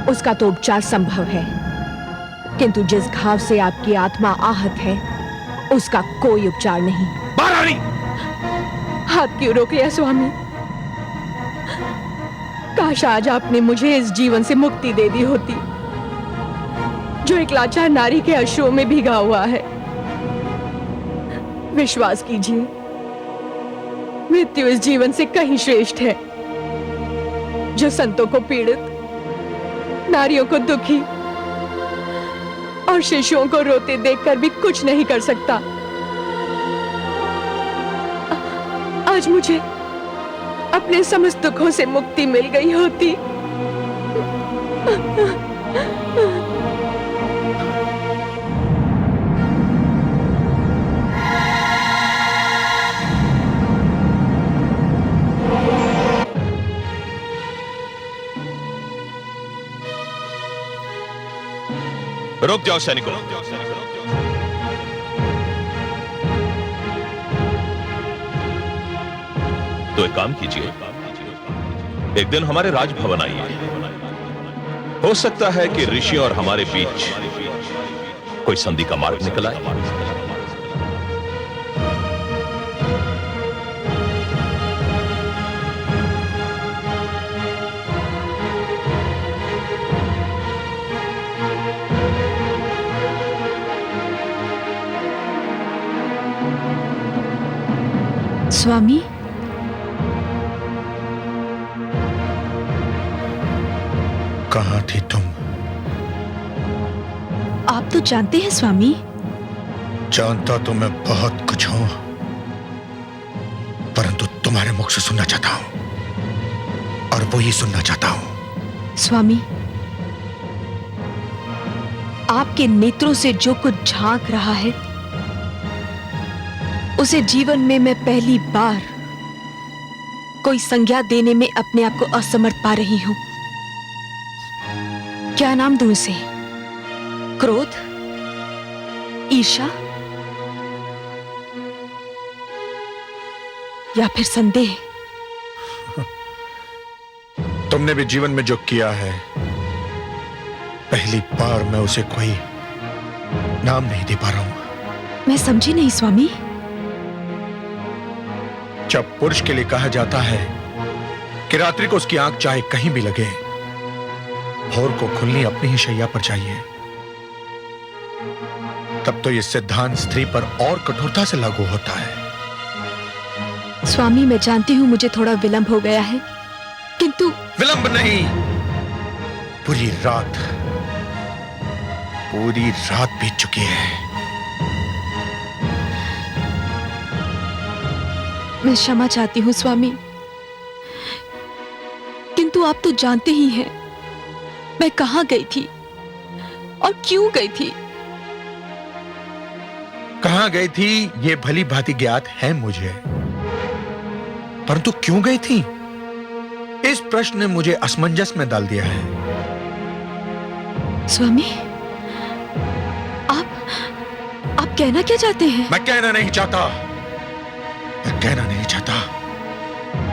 S11: उसका तो उपचार संभव है, किंतु जिस घाव से आपकी आत्मा आहत है, उसका कोई उपचार नहीं।
S4: महारानी,
S11: हाथ क्यों रोक लिया स्वामी? काश आज आपने मुझे इस जीवन से मुक्ति दे दी होती, जो एक लाचार नारी के अश्रुओं में भीगा हुआ है। विश्वास कीजिए, मृत्यु इस जीवन से कहीं श्रेष्ठ है, जो संतों को पीड़ित, नारियों को दुखी और शिशुओं को रोते देखकर भी कुछ नहीं कर सकता। आज मुझे अपने समस्त दुखों से मुक्ति मिल गई होती।
S4: रुक जाओ सैनिकों। तो एक काम कीजिए, एक दिन हमारे राजभवन आइए, हो सकता है कि ऋषि और हमारे बीच कोई संधि का मार्ग निकल आए।
S11: स्वामी,
S8: कहां थी तुम?
S11: आप तो जानते हैं स्वामी।
S8: जानता तो मैं बहुत कुछ हूं, परंतु तुम्हारे मुख से सुनना चाहता हूं, और वो ही सुनना चाहता हूं।
S11: स्वामी, आपके नेत्रों से जो कुछ झांक रहा है, उसे जीवन में मैं पहली बार कोई संज्ञा देने में अपने आप को असमर्थ पा रही हूं। क्या नाम दूं इसे? क्रोध, ईर्ष्या या फिर संदेह?
S8: तुमने भी जीवन में जो किया है, पहली बार मैं उसे कोई नाम नहीं दे पा रहा हूं।
S11: मैं समझी नहीं स्वामी।
S8: जब पुरुष के लिए कहा जाता है कि रात्रि को उसकी आंख चाहे कहीं भी लगे, भोर को खुलनी अपनी ही शैया पर चाहिए, तब तो यह सिद्धांत स्त्री पर और कठोरता से लागू होता है।
S11: स्वामी, मैं जानती हूं मुझे थोड़ा विलंब हो गया है, किंतु
S8: विलंब नहीं, पूरी रात बीत चुकी है।
S11: मैं क्षमा चाहती हूं स्वामी, किंतु आप तो जानते ही हैं मैं कहां गई थी और क्यों गई थी।
S8: कहां गई थी यह भली भांति ज्ञात है मुझे, परंतु क्यों गई थी, इस प्रश्न ने मुझे असमंजस में डाल दिया है।
S11: स्वामी, आप कहना क्या चाहते हैं?
S8: मैं कहना नहीं चाहता,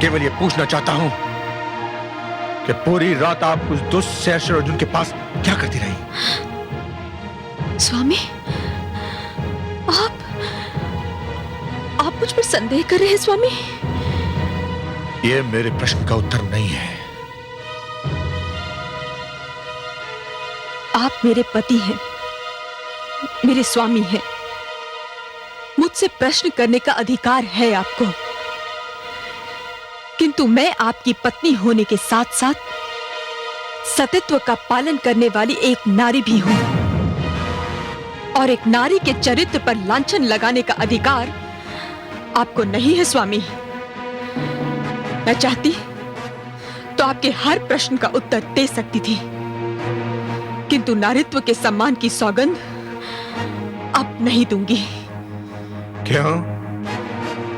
S8: केवल ये पूछना चाहता हूं कि पूरी रात आप उस दुष्ट शेष अर्जुन के पास क्या करती रही?
S11: स्वामी, आप मुझ पर संदेह कर रहे हैं स्वामी?
S8: ये मेरे प्रश्न का उत्तर नहीं है।
S11: आप मेरे पति हैं, मेरे स्वामी हैं, मुझसे प्रश्न करने का अधिकार है आपको, किंतु मैं आपकी पत्नी होने के साथ साथ सतीत्व का पालन करने वाली एक नारी भी हूं, और एक नारी के चरित्र पर लांछन लगाने का अधिकार आपको नहीं है स्वामी। मैं चाहती तो आपके हर प्रश्न का उत्तर दे सकती थी, किंतु नारीत्व के सम्मान की सौगंध अब नहीं दूंगी।
S8: क्यों?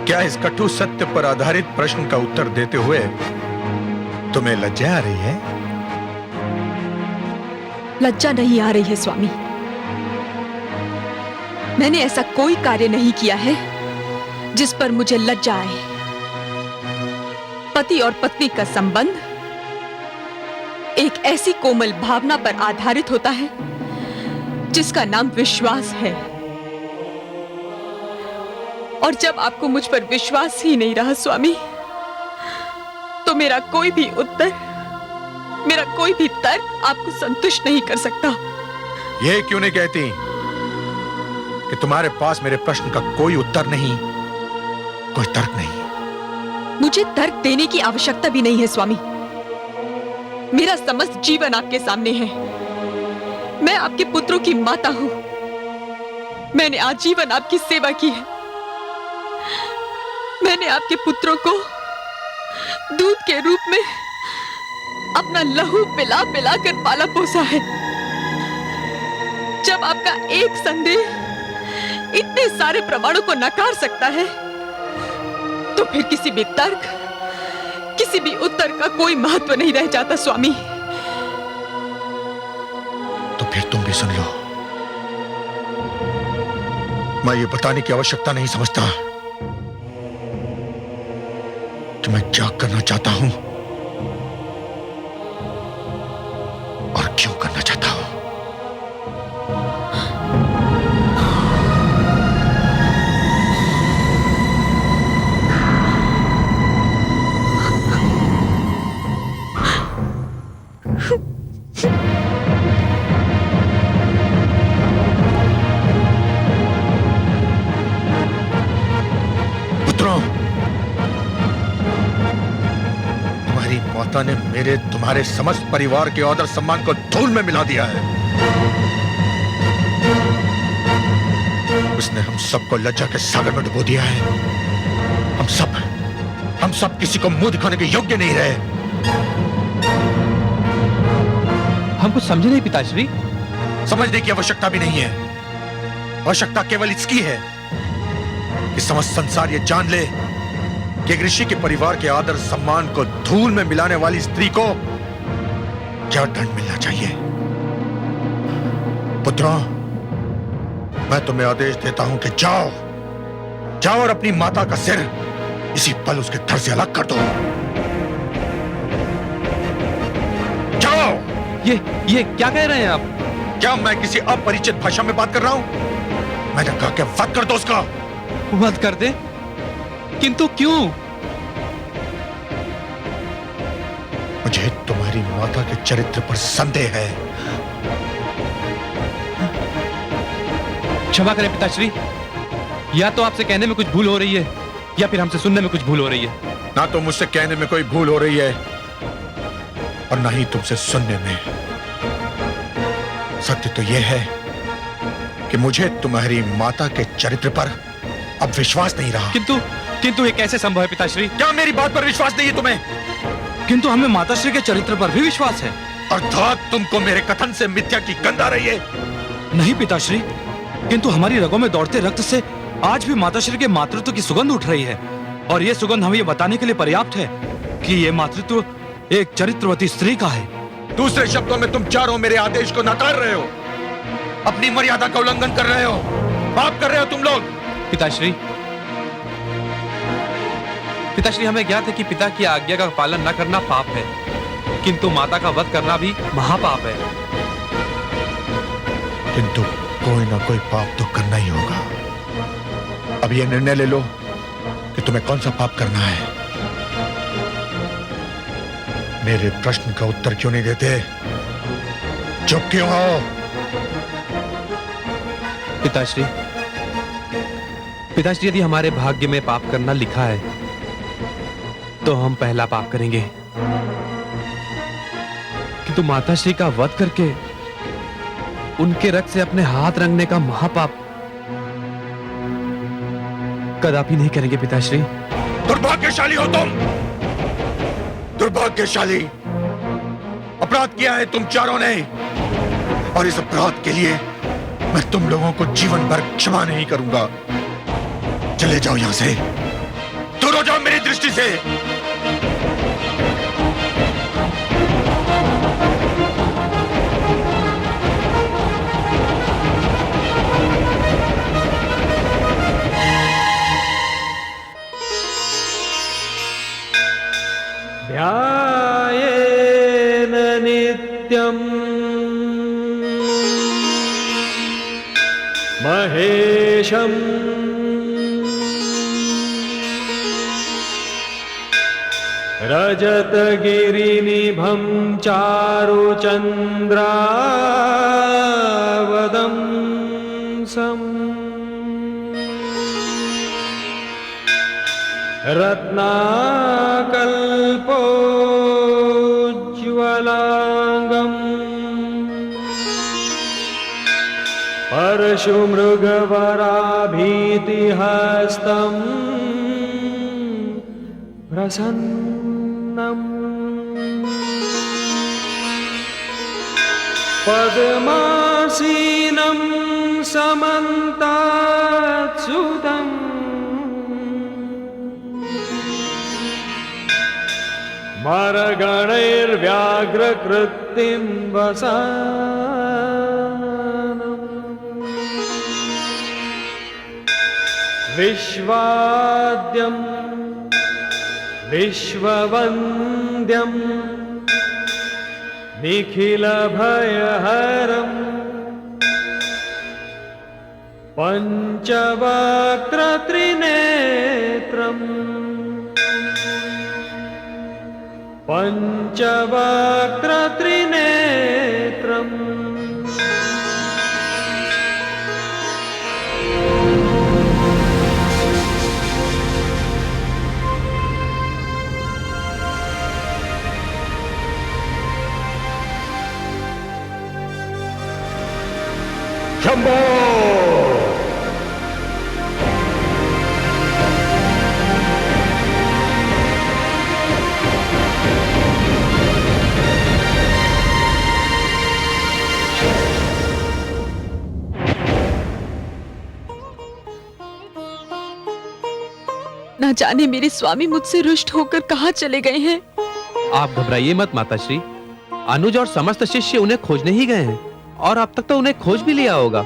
S8: क्या इस कटु सत्य पर आधारित प्रश्न का उत्तर देते हुए तुम्हें लज्जा आ रही है?
S11: लज्जा नहीं आ रही है स्वामी। मैंने ऐसा कोई कार्य नहीं किया है जिस पर मुझे लज्जा आए। पति और पत्नी का संबंध एक ऐसी कोमल भावना पर आधारित होता है जिसका नाम विश्वास है, और जब आपको मुझ पर विश्वास ही नहीं रहा स्वामी, तो मेरा कोई भी उत्तर, मेरा कोई भी तर्क आपको संतुष्ट नहीं कर सकता।
S8: यह क्यों नहीं कहती कि तुम्हारे पास मेरे प्रश्न का कोई उत्तर नहीं, कोई तर्क नहीं?
S11: मुझे तर्क देने की आवश्यकता भी नहीं है स्वामी। मेरा समस्त जीवन आपके सामने है। मैं आपके पुत्रों की माता हूं। मैंने आजीवन आपकी सेवा की है। मैंने आपके पुत्रों को दूध के रूप में अपना लहू पिला पिला कर पाला पोसा है। जब आपका एक संदेह इतने सारे प्रमाणों को नकार सकता है, तो फिर किसी भी तर्क, किसी भी उत्तर का कोई महत्व नहीं रह जाता स्वामी।
S8: तो फिर तुम भी सुन लो। मैं ये बताने की आवश्यकता नहीं समझता कि मैं क्या करना चाहता हूं और क्यों। माता ने मेरे तुम्हारे समस्त परिवार के आदर सम्मान को धूल में मिला दिया है। उसने हम सबको लज्जा के सागर में डुबो दिया है। हम सब किसी को मुंह दिखाने के योग्य नहीं रहे।
S10: हम कुछ समझे नहीं पिताश्री।
S8: समझने की आवश्यकता भी नहीं है। आवश्यकता केवल इसकी है कि समस्त संसार ये जान ले कि एक ऋषि के परिवार के आदर सम्मान को धूल में मिलाने वाली स्त्री को क्या दंड मिलना चाहिए। पुत्रों, मैं तुम्हें आदेश देता हूं कि जाओ और अपनी माता का सिर इसी पल उसके धड़ से अलग कर दो। जाओ।
S10: ये क्या कह रहे हैं आप?
S8: क्या मैं किसी अपरिचित भाषा में बात कर रहा हूं? मैंने कहा कि वध कर दो उसका।
S10: वध कर दे? किंतु क्यों?
S8: मुझे तुम्हारी माता के चरित्र पर संदेह है।
S10: क्षमा करें पिताश्री, या तो आपसे कहने में कुछ भूल हो रही है या फिर हमसे सुनने में कुछ भूल हो रही है।
S8: ना तो मुझसे कहने में कोई भूल हो रही है और ना ही तुमसे सुनने में। सत्य तो यह है कि मुझे तुम्हारी माता के चरित्र पर अब विश्वास नहीं रहा।
S10: किंतु ये कैसे संभव है पिताश्री?
S8: क्या मेरी बात पर विश्वास नहीं है तुम्हें?
S10: किंतु हमें माताश्री के चरित्र पर भी विश्वास है।
S8: अर्थात तुमको मेरे कथन से मिथ्या की गंध आ रही है।
S10: नहीं पिताश्री, किंतु हमारी रगों में दौड़ते रक्त से आज भी माताश्री के मातृत्व की सुगंध उठ रही है, और यह सुगंध हमें यह बताने के लिए पर्याप्त है कि यह मातृत्व एक चरित्रवती स्त्री का है।
S8: दूसरे शब्दों में तुम चारों मेरे आदेश को नकार रहे हो, अपनी मर्यादा का उल्लंघन कर रहे हो, पाप कर रहे हो तुम लोग।
S10: पिताश्री, हमें ज्ञात है कि पिता की आज्ञा का पालन न करना पाप है, किंतु माता का वध करना भी महापाप है।
S8: किंतु कोई ना कोई पाप तो करना ही होगा। अब यह निर्णय ले लो कि तुम्हें कौन सा पाप करना है। मेरे प्रश्न का उत्तर क्यों नहीं देते? चुप क्यों हो?
S10: पिताश्री, यदि हमारे भाग्य में पाप करना लिखा है तो हम पहला पाप करेंगे, किंतु माताश्री का वध करके उनके रक्त से अपने हाथ रंगने का महापाप कदापि नहीं करेंगे पिताश्री।
S8: दुर्भाग्यशाली हो तुम, दुर्भाग्यशाली। अपराध किया है तुम चारों ने, और इस अपराध के लिए मैं तुम लोगों को जीवन भर क्षमा नहीं करूंगा। चले जाओ यहां से, दूर हो जाओ मेरी दृष्टि से।
S12: ध्यायेन नित्यम् महेशम् रजतगिरिनिभं चारुचन्द्रावदंसम् रत्नाकल्पोज्ज्वलाङ्गम् परशुमृगवराभीतिहस्तम् प्रसन्नम् पद्मासीनं समन्तात्सुतम् मरगणैर्व्याघ्रकृत्तिं वसानम् विश्वाद्यं विश्ववन्द्यं निखिलभयहरम् पञ्चवक्त्रत्रिनेत्रम् पञ्चवक्त्रत्रिनेत्रम्
S5: शंभो!
S11: न जाने मेरे स्वामी मुझसे रुष्ट होकर कहाँ चले गए हैं।
S13: आप घबराइए मत माताश्री, अनुज और समस्त शिष्य उन्हें खोजने ही गए हैं और अब तक तो उन्हें खोज भी लिया होगा।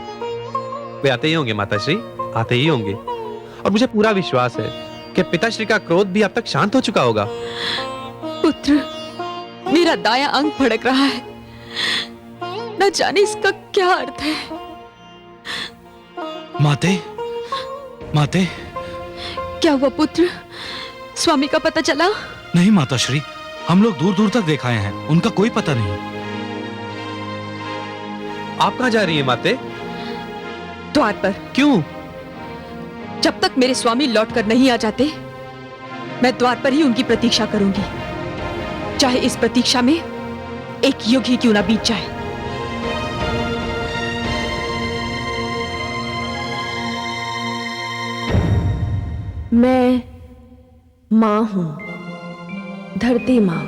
S13: वे आते ही होंगे माताश्री, आते ही होंगे। और मुझे पूरा विश्वास है कि पिताश्री का क्रोध भी अब तक शांत हो चुका होगा।
S11: पुत्र, मेरा दायां अंग भड़क रहा है, न जाने इसका क्या अर्थ है।
S10: माते, माते,
S11: क्या हुआ पुत्र? स्वामी का पता चला?
S10: नहीं माताश्री, हम लोग दूर दूर तक देख आए हैं, उनका कोई पता नहीं।
S13: आप कहाँ जा रही हैं माते?
S11: द्वार पर।
S13: क्यों?
S11: जब तक मेरे स्वामी लौट कर नहीं आ जाते, मैं द्वार पर ही उनकी प्रतीक्षा करूंगी, चाहे इस प्रतीक्षा में एक युग ही क्यों ना बीत जाए।
S6: मैं मां हूं, धरती मां।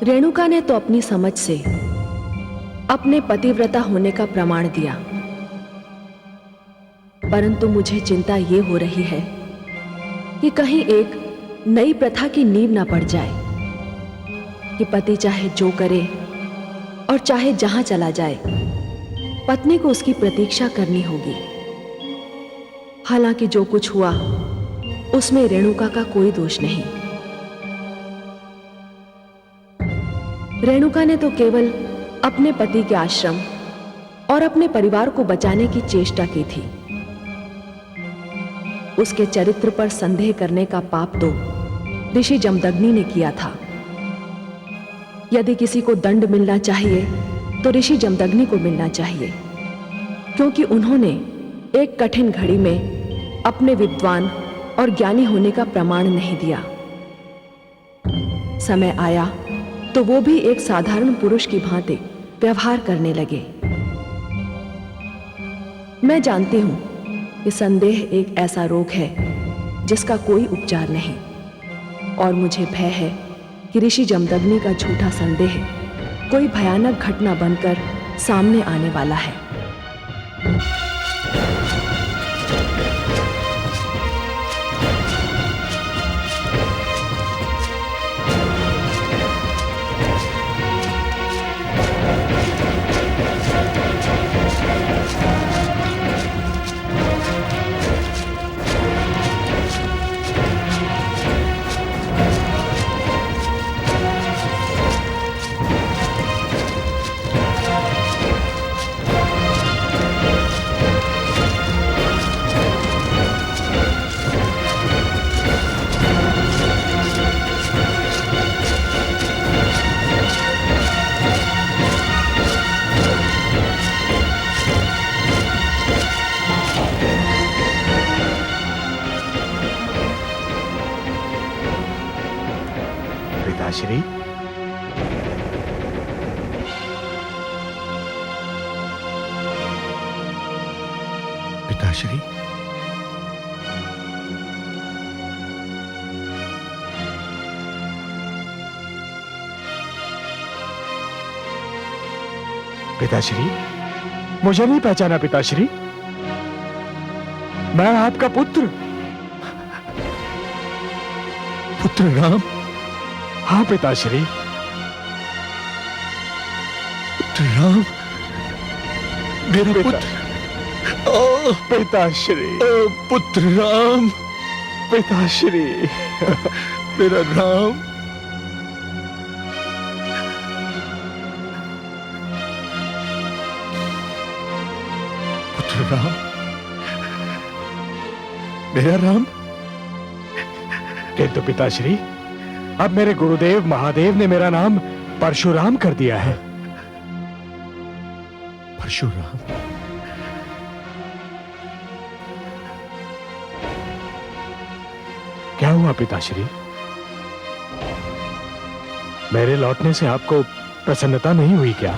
S6: रेणुका ने तो अपनी समझ से अपने पतिव्रता होने का प्रमाण दिया, परंतु मुझे चिंता ये हो रही है कि कहीं एक नई प्रथा की नींव ना पड़ जाए कि पति चाहे जो करे और चाहे जहां चला जाए, पत्नी को उसकी प्रतीक्षा करनी होगी। हालांकि जो कुछ हुआ उसमें रेणुका का कोई दोष नहीं। रेणुका ने तो केवल अपने पति के आश्रम और अपने परिवार को बचाने की चेष्टा की थी। उसके चरित्र पर संदेह करने का पाप तो ऋषि जमदग्नि ने किया था। यदि किसी को दंड मिलना चाहिए तो ऋषि जमदग्नि को मिलना चाहिए, क्योंकि उन्होंने एक कठिन घड़ी में अपने विद्वान और ज्ञानी होने का प्रमाण नहीं दिया। समय आया तो वो भी एक साधारण पुरुष की भांति व्यवहार करने लगे। मैं जानती हूं कि संदेह एक ऐसा रोग है जिसका कोई उपचार नहीं, और मुझे भय है कि ऋषि जमदग्नि का झूठा संदेह कोई भयानक घटना बनकर सामने आने वाला है।
S5: पिताश्री,
S8: पिताश्री,
S5: पिताश्री, मुझे नहीं पहचाना पिताश्री? मैं आपका पुत्र
S8: राम।
S5: हाँ पिताश्री।
S8: पुत्र राम, मेरा पुत्र।
S5: पिताश्री,
S8: पुत्र राम,
S5: पिताश्री,
S8: मेरा राम। पुत्र राम, मेरा राम।
S5: किंतु पिताश्री, अब मेरे गुरुदेव महादेव ने मेरा नाम परशुराम कर दिया है।
S8: परशुराम?
S5: क्या हुआ पिताश्री? मेरे लौटने से आपको प्रसन्नता नहीं हुई क्या?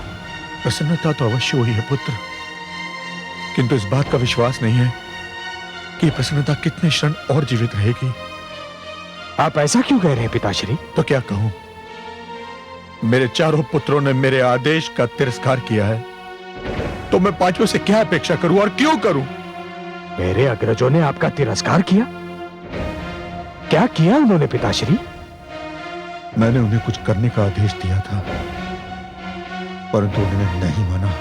S8: प्रसन्नता तो अवश्य हुई है पुत्र, किंतु इस बात का विश्वास नहीं है कि प्रसन्नता कितने क्षण और जीवित रहेगी।
S5: आप ऐसा क्यों कह रहे हैं पिताश्री?
S8: तो क्या कहूं, मेरे चारों पुत्रों ने मेरे आदेश का तिरस्कार किया है, तो मैं पांचों से क्या अपेक्षा करूं और क्यों करूं?
S5: मेरे अग्रजों ने आपका तिरस्कार किया? क्या किया उन्होंने पिताश्री?
S8: मैंने उन्हें कुछ करने का आदेश दिया था, परंतु उन्होंने नहीं माना।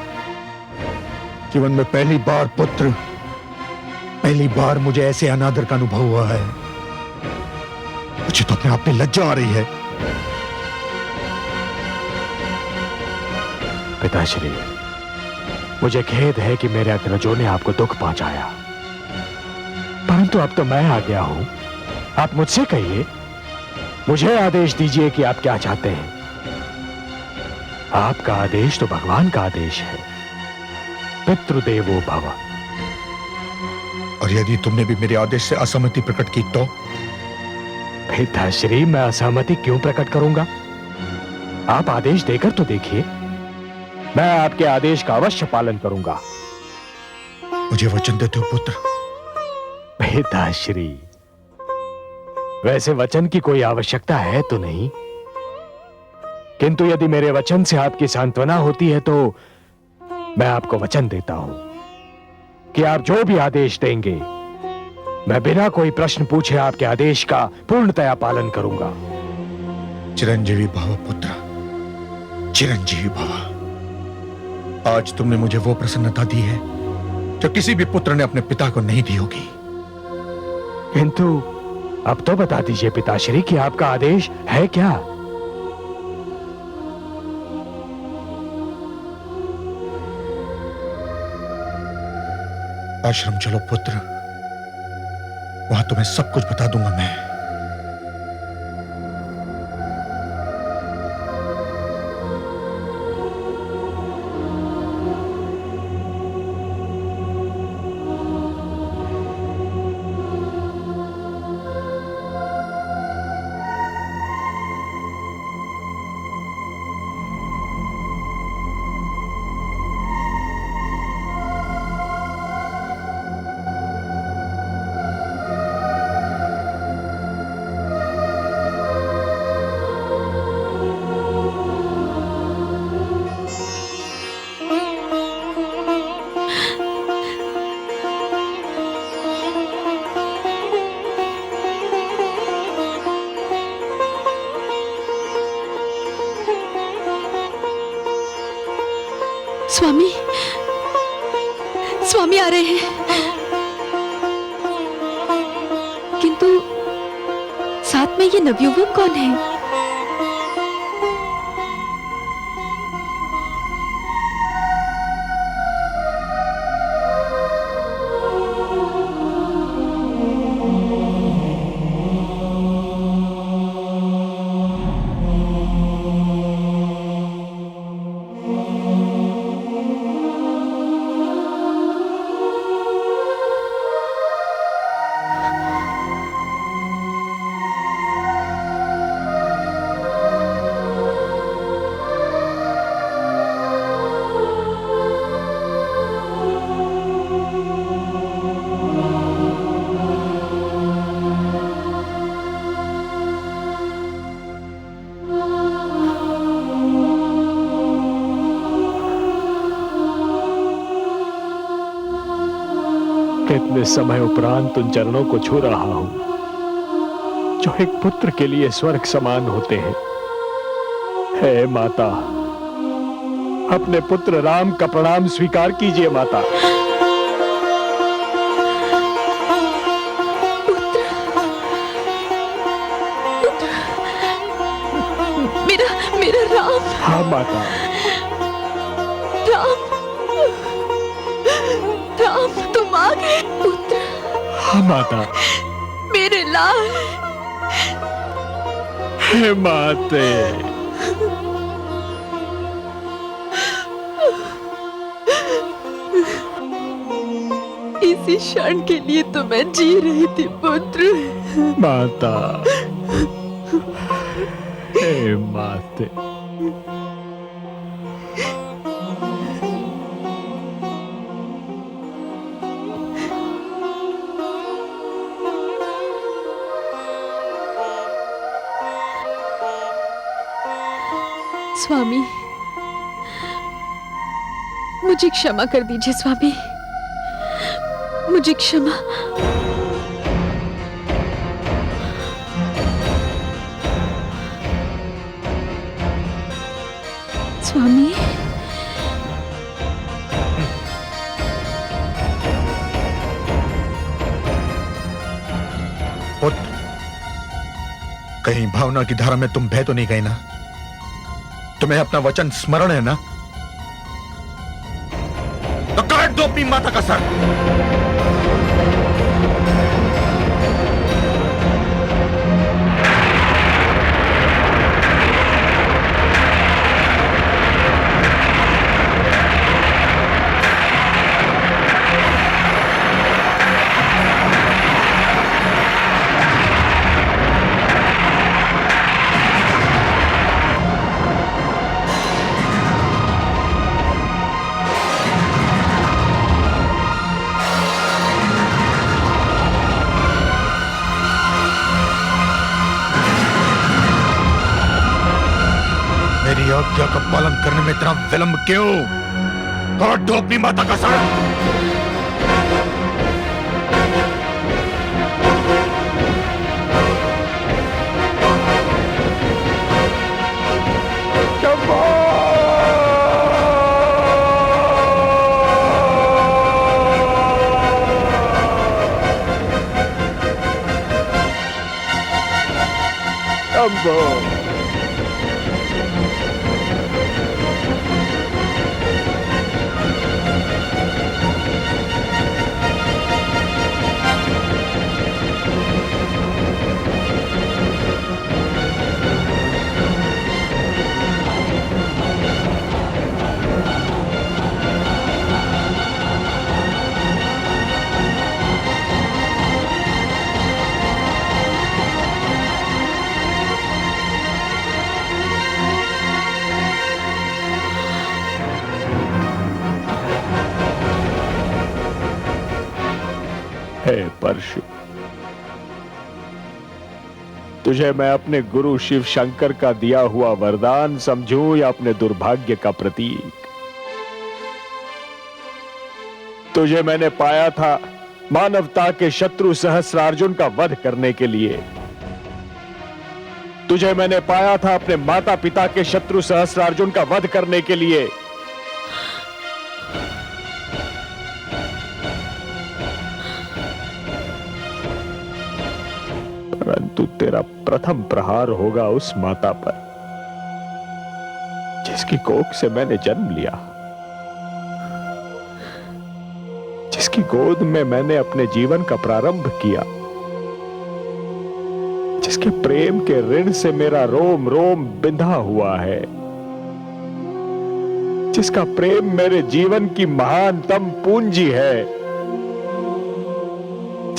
S8: जीवन में पहली बार पुत्र, पहली बार मुझे ऐसे अनादर का अनुभव हुआ है। मुझे तो अपने आप में लज्जा आ रही है।
S5: पिताश्री, मुझे खेद है कि मेरे अग्रजों ने आपको दुख पहुंचाया, परंतु अब तो मैं आ गया हूं। आप मुझसे कहिए, मुझे आदेश दीजिए कि आप क्या चाहते हैं। आपका आदेश तो भगवान का आदेश है, पितृदेवो भव।
S8: और यदि तुमने भी मेरे आदेश से असहमति प्रकट की तो?
S5: पिताश्री, मैं असहमति क्यों प्रकट करूंगा? आप आदेश देकर तो देखिए, मैं आपके आदेश का अवश्य पालन करूंगा।
S8: मुझे वचन देते हो पुत्र?
S5: पिताश्री, वैसे वचन की कोई आवश्यकता है तो नहीं, किंतु यदि मेरे वचन से आपकी सांत्वना होती है तो मैं आपको वचन देता हूं कि आप जो भी आदेश देंगे, मैं बिना कोई प्रश्न पूछे आपके आदेश का पूर्णतया पालन करूंगा।
S8: चिरंजीवी भव पुत्र, चिरंजीवी भव। आज तुमने मुझे वो प्रसन्नता दी है जो किसी भी पुत्र ने अपने पिता को नहीं दी होगी।
S5: किंतु अब तो बता दीजिए पिताश्री कि आपका आदेश है क्या?
S8: आश्रम चलो पुत्र, वहां तुम्हें सब कुछ बता दूंगा मैं।
S11: स्वामी, स्वामी आ रहे हैं, किंतु साथ में ये नवयुवक कौन है?
S5: कितने समय उपरांत उन चरणों को छू रहा हूं जो एक पुत्र के लिए स्वर्ग समान होते हैं। हे माता, अपने पुत्र राम का प्रणाम स्वीकार कीजिए माता।
S11: मेरा राम।
S5: हाँ माता।
S11: राम, तुम आ गए पुत्र।
S5: हाँ माता।
S11: मेरे लाल।
S5: हे माते।
S11: इसी क्षण के लिए तो मैं जी रही थी पुत्र।
S5: माता। हे माते।
S11: स्वामी, मुझे क्षमा कर दीजिए स्वामी, मुझे क्षमा। स्वामी,
S8: पुत्र, कहीं भावना की धारा में तुम बह तो नहीं गए ना? तुम्हें अपना वचन स्मरण है ना? तो काट दो अपनी माता का सर। मेरी आज्ञा का पालन करने में इतना विलंब क्यों? काट दो अपनी माता का सर।
S5: हे परशु, तुझे मैं अपने गुरु शिव शंकर का दिया हुआ वरदान समझूं या अपने दुर्भाग्य का प्रतीक? तुझे मैंने पाया था मानवता के शत्रु सहस्रार्जुन का वध करने के लिए। तुझे मैंने पाया था अपने माता पिता के शत्रु सहस्रार्जुन का वध करने के लिए। परंतु तेरा प्रथम प्रहार होगा उस माता पर जिसकी कोख से मैंने जन्म लिया, जिसकी गोद में मैंने अपने जीवन का प्रारंभ किया, जिसके प्रेम के ऋण से मेरा रोम रोम बिंधा हुआ है, जिसका प्रेम मेरे जीवन की महानतम पूंजी है,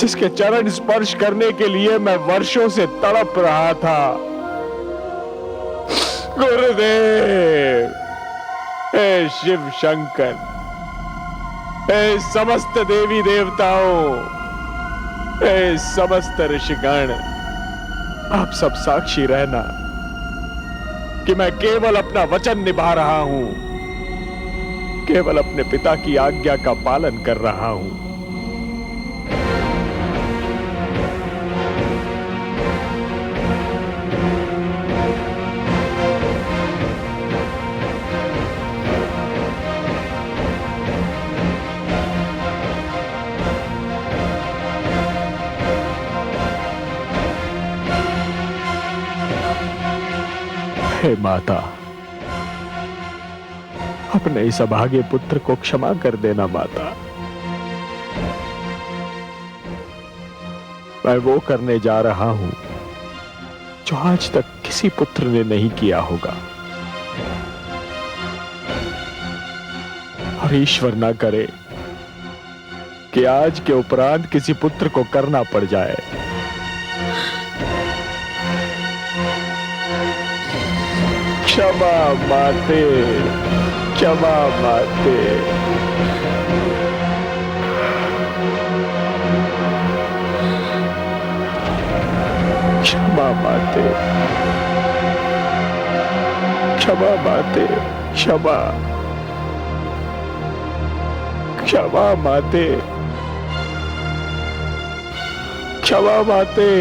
S5: जिसके चरण स्पर्श करने के लिए मैं वर्षों से तड़प रहा था। गुरुदेव, हे शिव शंकर, हे समस्त देवी देवताओं, हे समस्त ऋषिगण, आप सब साक्षी रहना कि मैं केवल अपना वचन निभा रहा हूं, केवल अपने पिता की आज्ञा का पालन कर रहा हूं। हे माता, अपने इस अभागे पुत्र को क्षमा कर देना माता। मैं वो करने जा रहा हूं जो आज तक किसी पुत्र ने नहीं किया होगा, और ईश्वर ना करे कि आज के उपरांत किसी पुत्र को करना पड़ जाए। क्षमा माते, क्षमा माते। क्षमा माते, क्षमा क्षमा माते, क्षमा, क्षमा माते, क्षमा माते,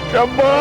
S5: क्षमा।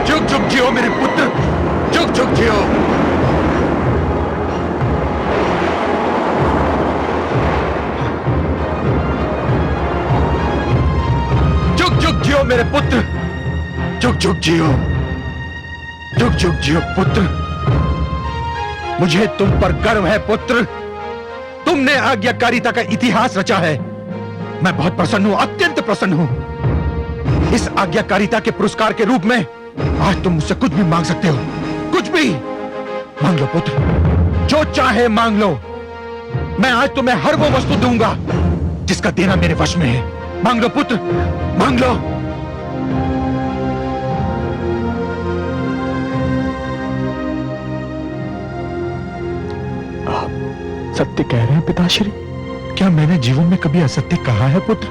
S8: जुग जुग जियो मेरे पुत्र, जुग जुग जियो। जुग जुग जियो मेरे पुत्र, जुग जुग जियो, जुग जुग जियो पुत्र। मुझे तुम पर गर्व है पुत्र, तुमने आज्ञाकारिता का इतिहास रचा है। मैं बहुत प्रसन्न हूं, अत्यंत प्रसन्न हूं। इस आज्ञाकारिता के पुरस्कार के रूप में आज तुम मुझसे कुछ भी मांग सकते हो, कुछ भी मांग लो पुत्र, जो चाहे मांग लो। मैं आज तुम्हें हर वो वस्तु दूंगा जिसका देना मेरे वश में है। मांग लो पुत्र, मांग लो।
S5: आप सत्य कह रहे हैं पिताश्री?
S8: क्या मैंने जीवन में कभी असत्य कहा है पुत्र?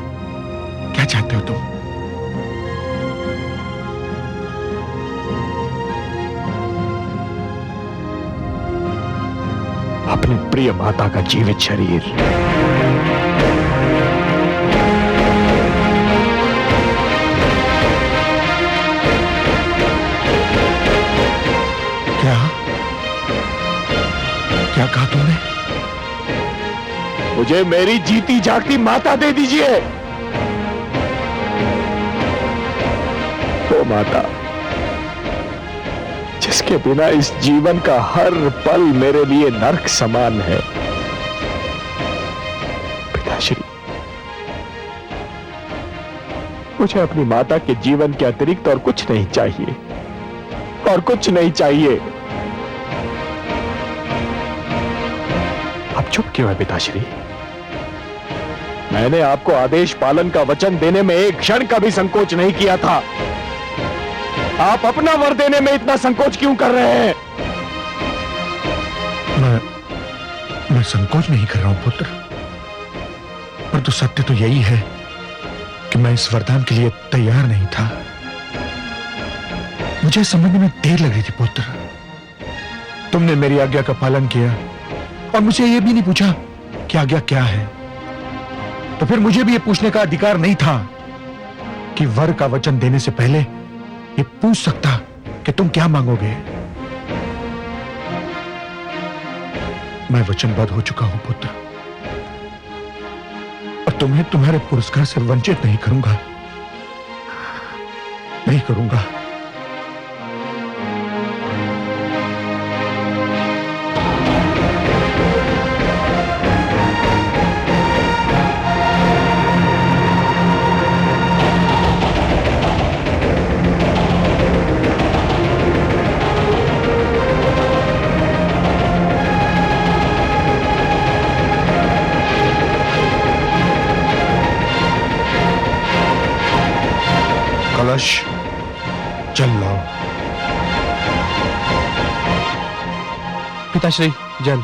S8: क्या चाहते हो तुम?
S5: अपनी प्रिय माता का जीवित शरीर।
S8: क्या क्या कहा तुमने?
S5: मुझे मेरी जीती जागती माता दे दीजिए। वो माता जिसके बिना इस जीवन का हर पल मेरे लिए नर्क समान है। पिताश्री, मुझे अपनी माता के जीवन के अतिरिक्त और कुछ नहीं चाहिए, और कुछ नहीं चाहिए। अब चुप क्यों है पिताश्री? मैंने आपको आदेश पालन का वचन देने में एक क्षण का भी संकोच नहीं किया था। आप अपना वर देने में इतना संकोच क्यों कर रहे हैं?
S8: मैं संकोच नहीं कर रहा हूं पुत्र, परंतु सत्य तो यही है कि मैं इस वरदान के लिए तैयार नहीं था। मुझे समझने में देर लग रही थी पुत्र। तुमने मेरी आज्ञा का पालन किया और मुझे यह भी नहीं पूछा कि आज्ञा क्या है। तो फिर मुझे भी यह पूछने का अधिकार नहीं था कि वर का वचन देने से पहले ये पूछ सकता कि तुम क्या मांगोगे। मैं वचनबद्ध हो चुका हूं पुत्र, और तुम्हें तुम्हारे पुरस्कार से वंचित नहीं करूंगा, नहीं करूंगा। कलश चल लाओ।
S13: पिताश्री जल।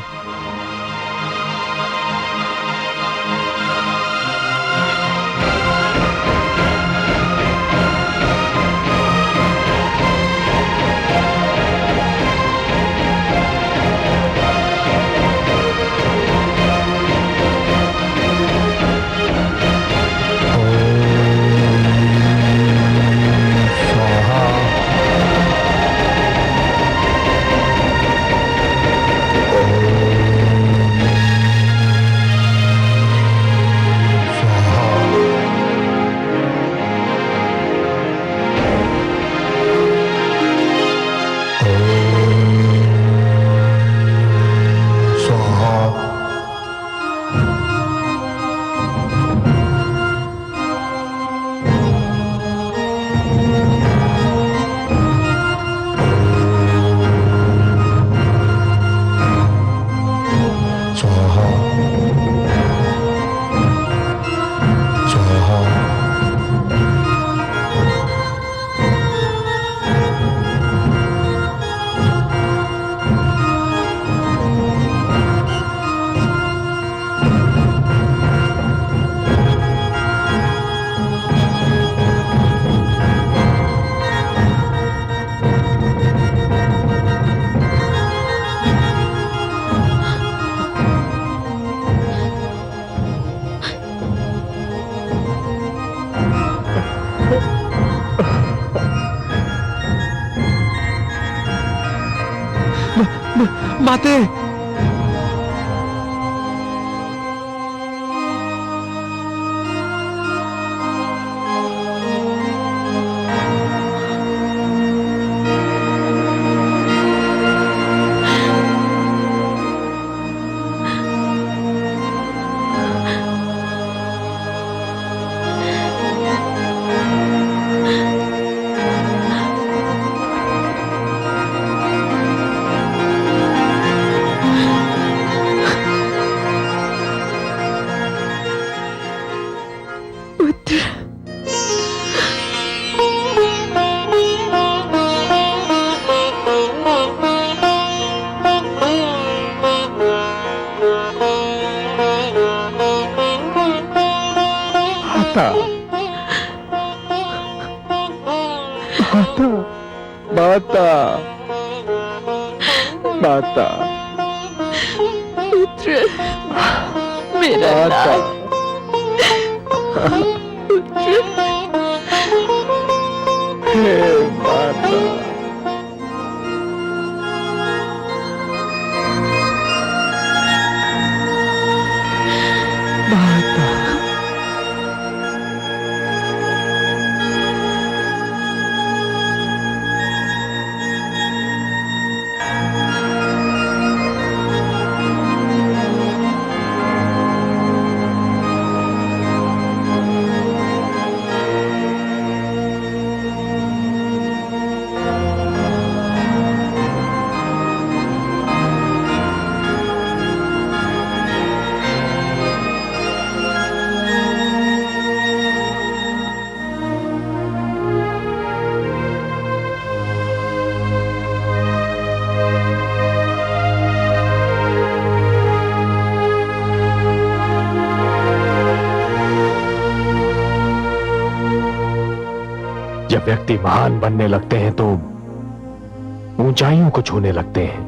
S8: ओम बातें?
S5: माता,
S11: पुत्र, मेरा लाल पुत्र,
S5: हे माता, माता, जब व्यक्ति महान बनने लगते हैं तो ऊंचाइयों को छूने लगते हैं।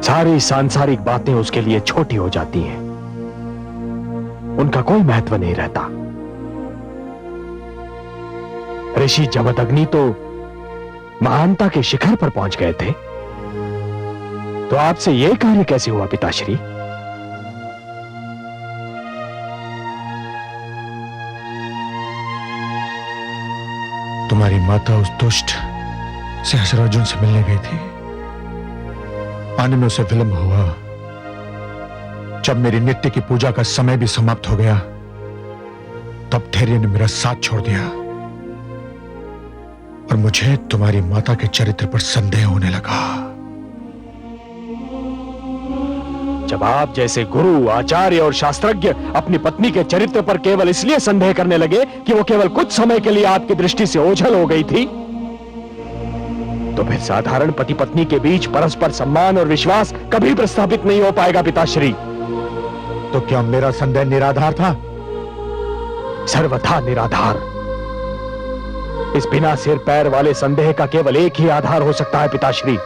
S5: सारी सांसारिक बातें उसके लिए छोटी हो जाती हैं, उनका कोई महत्व नहीं रहता। ऋषि जमदग्नि तो महानता के शिखर पर पहुंच गए थे, तो आपसे यह कार्य कैसे हुआ पिताश्री?
S8: तुम्हारी माता उस दुष्ट सहस्र अर्जुन से मिलने गई थी। आने में उसे विलंब हुआ। जब मेरी नित्य की पूजा का समय भी समाप्त हो गया, तब धैर्य ने मेरा साथ छोड़ दिया और मुझे तुम्हारी माता के चरित्र पर संदेह होने लगा।
S5: जब आप जैसे गुरु, आचार्य और शास्त्रज्ञ अपनी पत्नी के चरित्र पर केवल इसलिए संदेह करने लगे कि वो केवल कुछ समय के लिए आपकी दृष्टि से ओझल हो गई थी, तो फिर साधारण पति पत्नी के बीच परस्पर सम्मान और विश्वास कभी प्रस्थापित नहीं हो पाएगा पिताश्री।
S8: तो क्या मेरा संदेह निराधार था?
S5: सर्वथा निराधार। इस बिना सिर पैर वाले संदेह का केवल एक ही आधार हो सकता है पिताश्री,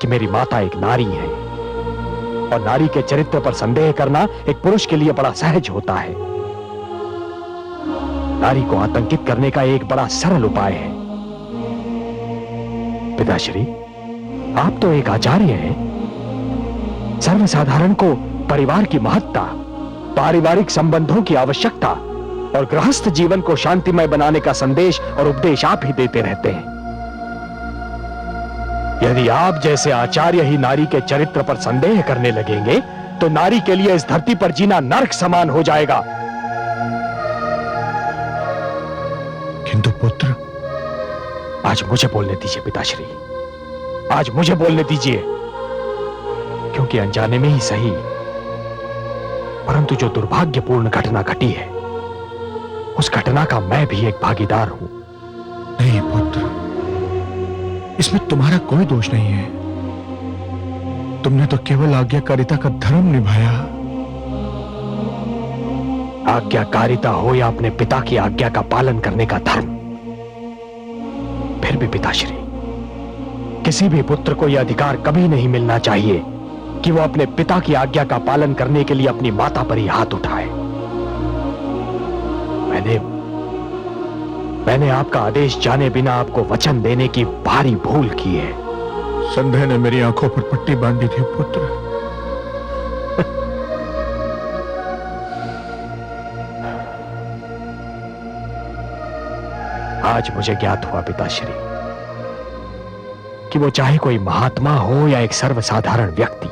S5: कि मेरी माता एक नारी है, और नारी के चरित्र पर संदेह करना एक पुरुष के लिए बड़ा सहज होता है। नारी को आतंकित करने का एक बड़ा सरल उपाय है। पिताश्री, आप तो एक आचार्य हैं। सर्वसाधारण को परिवार की महत्ता, पारिवारिक संबंधों की आवश्यकता और गृहस्थ जीवन को शांतिमय बनाने का संदेश और उपदेश आप ही देते रहते हैं। यदि आप जैसे आचार्य ही नारी के चरित्र पर संदेह करने लगेंगे, तो नारी के लिए इस धरती पर जीना नरक समान हो जाएगा।
S8: किंतु पुत्र,
S5: आज मुझे बोलने दीजिए पिताश्री, आज मुझे बोलने दीजिए, क्योंकि अनजाने में ही सही, परंतु जो दुर्भाग्यपूर्ण घटना घटी है, उस घटना का मैं भी एक भागीदार हूं।
S8: नहीं पुत्र, इसमें तुम्हारा कोई दोष नहीं है। तुमने तो केवल आज्ञाकारिता का धर्म निभाया।
S5: आज्ञाकारिता हो या अपने पिता की आज्ञा का पालन करने का धर्म, फिर भी पिताश्री, किसी भी पुत्र को यह अधिकार कभी नहीं मिलना चाहिए कि वो अपने पिता की आज्ञा का पालन करने के लिए अपनी माता पर ही हाथ उठाए। मैंने आपका आदेश जाने बिना आपको वचन देने की भारी भूल की है।
S8: संदेह ने मेरी आंखों पर पट्टी बांधी थी पुत्र।
S5: आज मुझे ज्ञात हुआ पिताश्री कि वो चाहे कोई महात्मा हो या एक सर्वसाधारण व्यक्ति,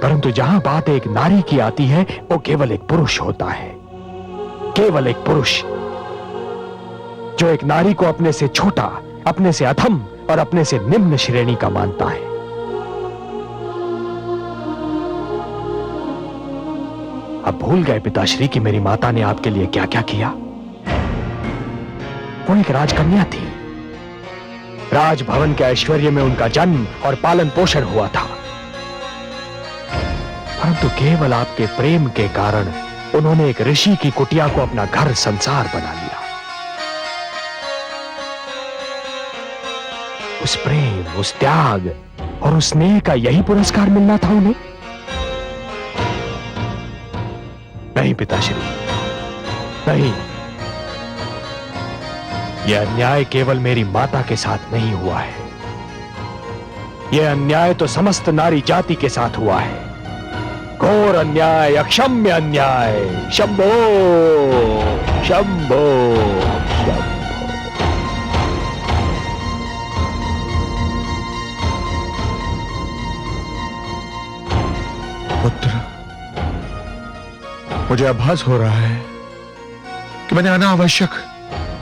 S5: परंतु जहां बात एक नारी की आती है वो केवल एक पुरुष होता है, केवल एक पुरुष जो एक नारी को अपने से छोटा, अपने से अधम और अपने से निम्न श्रेणी का मानता है। अब भूल गए पिताश्री कि मेरी माता ने आपके लिए क्या क्या किया। वो एक राजकन्या थी, राजभवन के ऐश्वर्य में उनका जन्म और पालन पोषण हुआ था, परंतु केवल आपके प्रेम के कारण उन्होंने एक ऋषि की कुटिया को अपना घर संसार बना लिया। उस प्रेम, उस त्याग और उस स्नेह का यही पुरस्कार मिलना था उन्हें? नहीं पिताश्री, नहीं। यह अन्याय केवल मेरी माता के साथ नहीं हुआ है, यह अन्याय तो समस्त नारी जाति के साथ हुआ है। घोर अन्याय, अक्षम्य अन्याय। शंभो शंभो शंभो।
S8: पुत्र, मुझे आभास हो रहा है कि मैंने अनावश्यक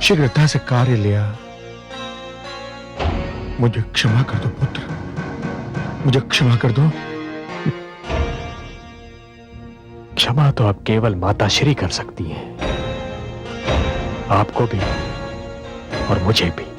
S8: शीघ्रता से कार्य लिया। मुझे क्षमा कर दो पुत्र, मुझे क्षमा कर दो।
S5: क्षमा तो अब केवल माता श्री कर सकती हैं, आपको भी और मुझे भी।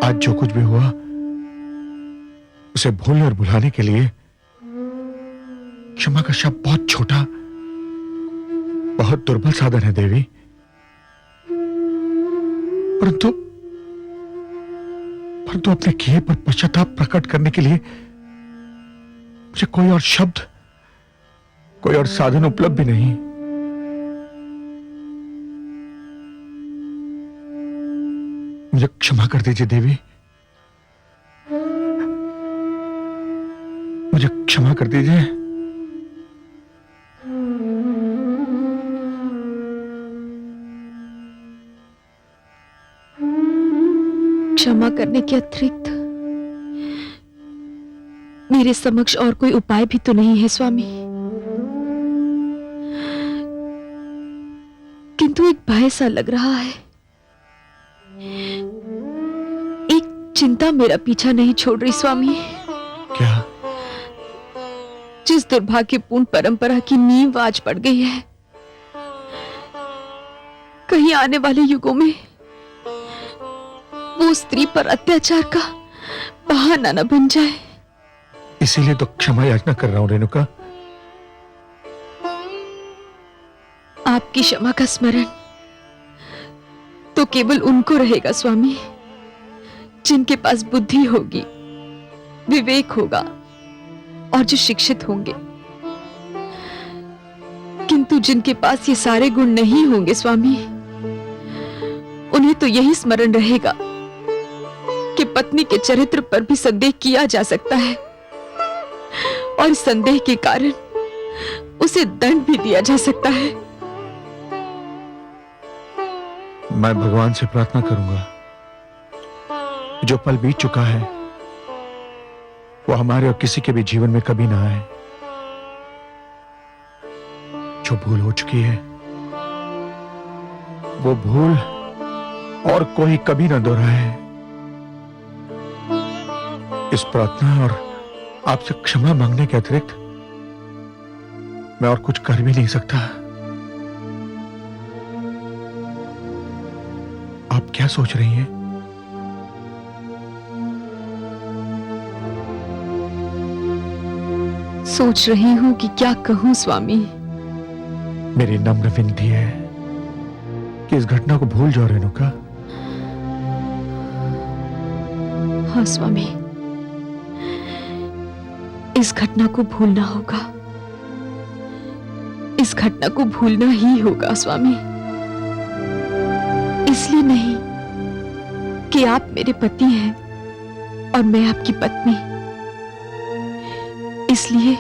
S8: आज जो कुछ भी हुआ उसे भूलने और भुलाने के लिए क्षमा का शब्द बहुत छोटा, बहुत दुर्बल साधन है देवी। परंतु अपने किए पर पश्चाताप प्रकट करने के लिए मुझे कोई और शब्द, कोई और साधन उपलब्ध भी नहीं। मुझे क्षमा कर दीजिए देवी, मुझे क्षमा कर दीजिए।
S11: क्षमा करने के अतिरिक्त मेरे समक्ष और कोई उपाय भी तो नहीं है स्वामी, किंतु एक भय सा लग रहा है, एक चिंता मेरा पीछा नहीं छोड़ रही स्वामी।
S8: क्या?
S11: जिस दुर्भाग्यपूर्ण परंपरा की नींव आज पड़ गई है, कहीं आने वाले युगों में वो स्त्री पर अत्याचार का बहाना न बन जाए।
S8: इसीलिए तो क्षमा याचना कर रहा हूं रेणुका।
S11: आपकी क्षमा का स्मरण तो केवल उनको रहेगा स्वामी जिनके पास बुद्धि होगी, विवेक होगा और जो शिक्षित होंगे। किंतु जिनके पास ये सारे गुण नहीं होंगे स्वामी, उन्हें तो यही स्मरण रहेगा कि पत्नी के चरित्र पर भी संदेह किया जा सकता है और संदेह के कारण उसे दंड भी दिया जा सकता है।
S8: मैं भगवान से प्रार्थना करूंगा जो पल बीत चुका है वो हमारे और किसी के भी जीवन में कभी ना आए। जो भूल हो चुकी है वो भूल और कोई कभी ना दोहराए। इस प्रार्थना और आपसे क्षमा मांगने के अतिरिक्त मैं और कुछ कर भी नहीं सकता। आप क्या सोच रही हैं?
S11: सोच रही हूं कि क्या कहूं स्वामी।
S8: मेरी नम्र विनती है कि इस घटना को भूल जाओ रेणुका।
S11: हाँ स्वामी, इस घटना को भूलना होगा। इस घटना को भूलना ही होगा स्वामी। इसलिए नहीं कि आप मेरे पति हैं और मैं आपकी पत्नी, इसलिए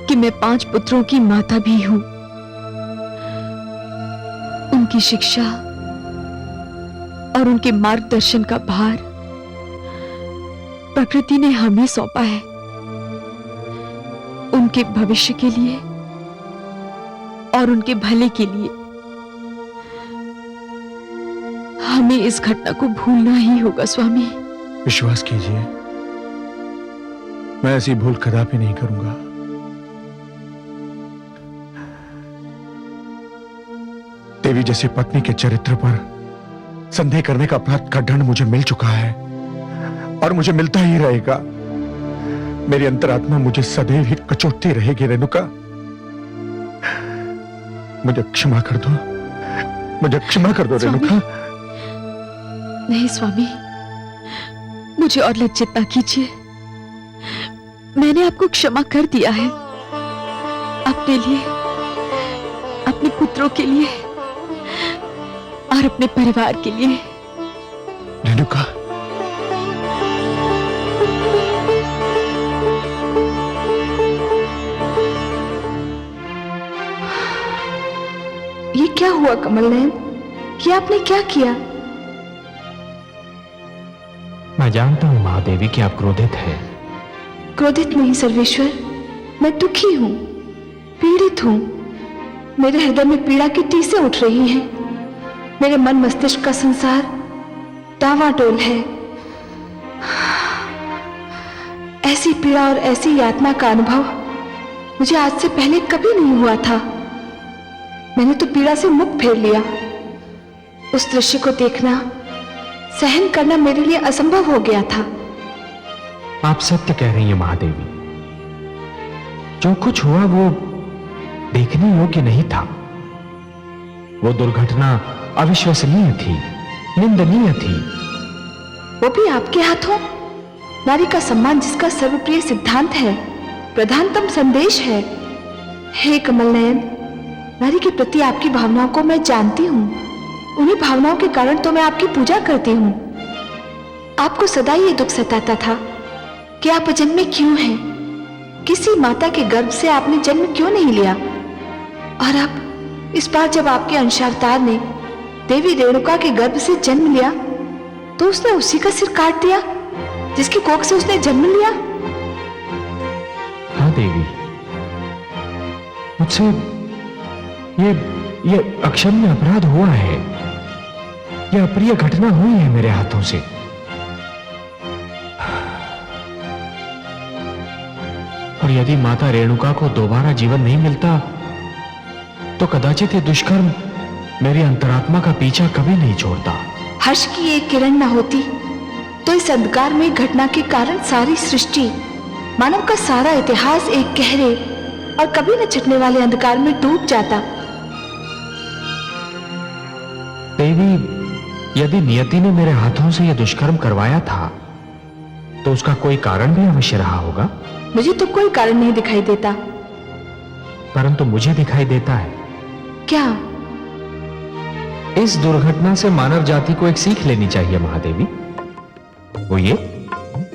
S11: कि मैं 5 पुत्रों की माता भी हूं। उनकी शिक्षा और उनके मार्गदर्शन का भार प्रकृति ने हमें सौंपा है। उनके भविष्य के लिए और उनके भले के लिए हमें इस घटना को भूलना ही होगा स्वामी।
S8: विश्वास कीजिए, मैं ऐसी भूल कदापि नहीं करूंगा। देवी जैसी पत्नी के चरित्र पर संदेह करने का अपराध का दंड मुझे मिल चुका है और मुझे मिलता ही रहेगा। मेरी अंतरात्मा मुझे सदैव ही कचोटती रहेगी रेणुका। मुझे क्षमा कर दो, मुझे क्षमा कर दो रेणुका।
S11: नहीं स्वामी, मुझे और लज्जित ना कीजिए। मैंने आपको क्षमा कर दिया है, अपने लिए, अपने पुत्रों के लिए और अपने परिवार के लिए।
S8: रेणुका,
S7: ये क्या हुआ कमल नयन? ये आपने क्या किया?
S5: मैं जानता हूं महादेवी कि आप क्रोधित हैं।
S7: क्रोधित नहीं सर्वेश्वर, मैं दुखी हूं, पीड़ित हूं। मेरे हृदय में पीड़ा की टीसें उठ रही हैं। मेरे मन मस्तिष्क का संसार डावाडोल है। ऐसी पीड़ा और ऐसी यातना का अनुभव मुझे आज से पहले कभी नहीं हुआ था। मैंने तो पीड़ा से मुख फेर लिया। उस दृश्य को देखना, सहन करना मेरे लिए असंभव हो गया था।
S5: आप सत्य कह रही हैं महादेवी। जो कुछ हुआ वो देखने योग्य नहीं था। वो दुर्घटना अविश्वसनीय थी, निंदनीय थी।
S7: वो भी आपके हाथों। नारी का सम्मान जिसका सर्वप्रिय सिद्धांत है, प्रधानतम संदेश है। हे कमल नयन, नारी के प्रति आपकी भावनाओं को मैं जानती हूँ। उन्हीं भावनाओं के कारण तो मैं आपकी पूजा करती हूँ। आपको सदा ये दुख सताता था कि आप अजन्मे क्यों हैं। किसी माता के गर्भ से आपने जन्म क्यों नहीं लिया। और अब इस बार जब आपके अंशावतार ने देवी रेणुका के गर्भ से जन्म लिया तो उसने उसी का सिर काट दिया जिसकी कोख से उसने जन्म लिया।
S5: हाँ देवी, मुझसे ये अक्षम्य अपराध हुआ है। यह अप्रिय घटना हुई है मेरे हाथों से। और यदि माता रेणुका को दोबारा जीवन नहीं मिलता तो कदाचित ये दुष्कर्म मेरी अंतरात्मा का पीछा कभी नहीं छोड़ता।
S7: हर्ष की एक किरण न होती तो इस अंधकार में घटना के कारण सारी सृष्टि, मानव का सारा इतिहास एक गहरे और कभी न छटने वाले अंधकार में डूब जाता।
S5: देवी, यदि नियति ने मेरे हाथों से यह दुष्कर्म करवाया था तो उसका कोई कारण भी अवश्य रहा होगा।
S7: मुझे तो कोई कारण नहीं दिखाई देता।
S5: परंतु मुझे दिखाई देता है।
S7: क्या?
S5: इस दुर्घटना से मानव जाति को एक सीख लेनी चाहिए महादेवी। वो ये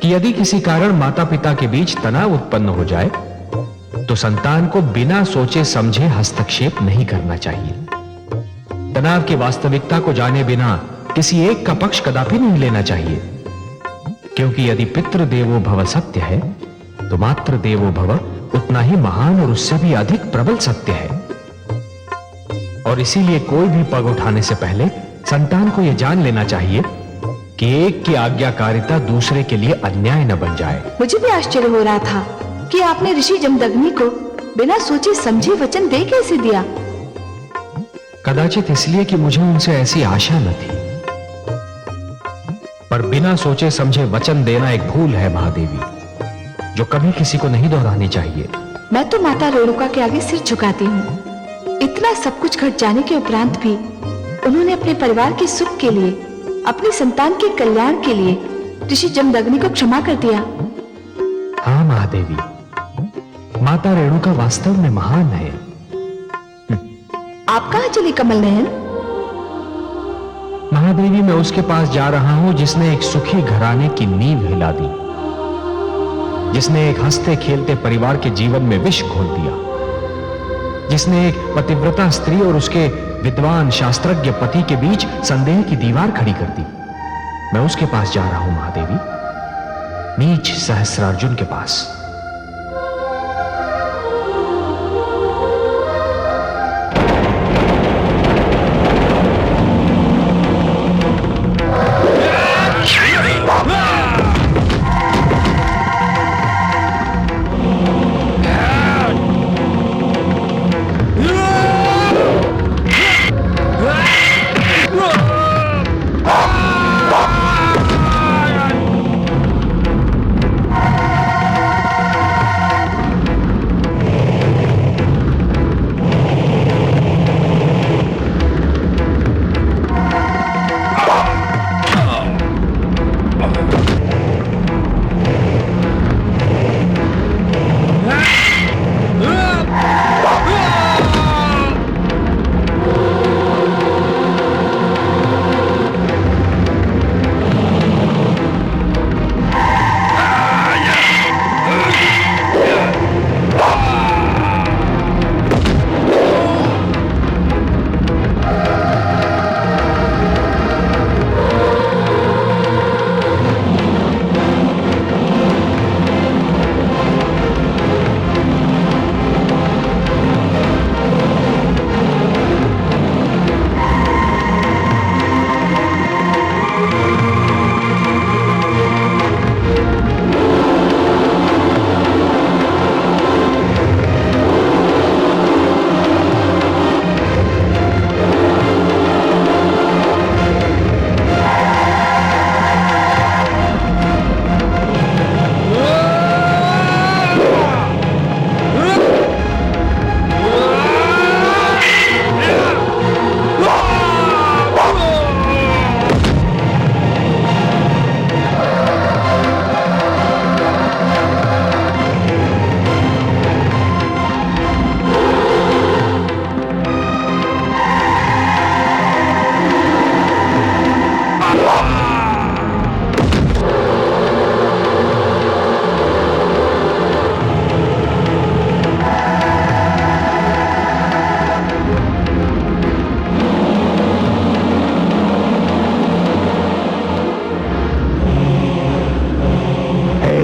S5: कि यदि किसी कारण माता पिता के बीच तनाव उत्पन्न हो जाए तो संतान को बिना सोचे समझे हस्तक्षेप नहीं करना चाहिए।
S14: तनाव की वास्तविकता को जाने बिना किसी एक का पक्ष कदापि नहीं लेना चाहिए, क्योंकि यदि पितृ देवो भव सत्य है तो मातृ देवो भव उतना ही महान और उससे भी अधिक प्रबल सत्य है। और इसीलिए कोई भी पग उठाने से पहले संतान को यह जान लेना चाहिए कि एक की आज्ञाकारिता दूसरे के लिए अन्याय न बन जाए।
S7: मुझे भी आश्चर्य हो रहा था कि आपने ऋषि जमदग्नि को बिना सोचे समझे वचन दे कैसे दिया।
S14: कदाचित इसलिए कि मुझे उनसे ऐसी आशा न थी, पर बिना सोचे समझे वचन देना एक भूल है महादेवी, जो कभी किसी को नहीं दोहरानी चाहिए।
S7: मैं तो माता रेणुका के आगे सिर झुकाती हूँ। इतना सब कुछ घट जाने के उपरांत भी उन्होंने अपने परिवार के सुख के लिए, अपनी संतान के कल्याण के लिए ऋषि जमदग्नि को क्षमा कर दिया।
S14: हाँ महादेवी, माता रेणुका वास्तव में महान है।
S7: आप कहाँ चली कमल नयन?
S14: महादेवी, मैं उसके पास जा रहा हूं जिसने एक सुखी घराने की नींव हिला दी, जिसने एक हंसते खेलते परिवार के जीवन में विष घोल दिया, जिसने एक पतिव्रता स्त्री और उसके विद्वान शास्त्रज्ञ पति के बीच संदेह की दीवार खड़ी कर दी। मैं उसके पास जा रहा हूं महादेवी, नीच सहस्रार्जुन के पास।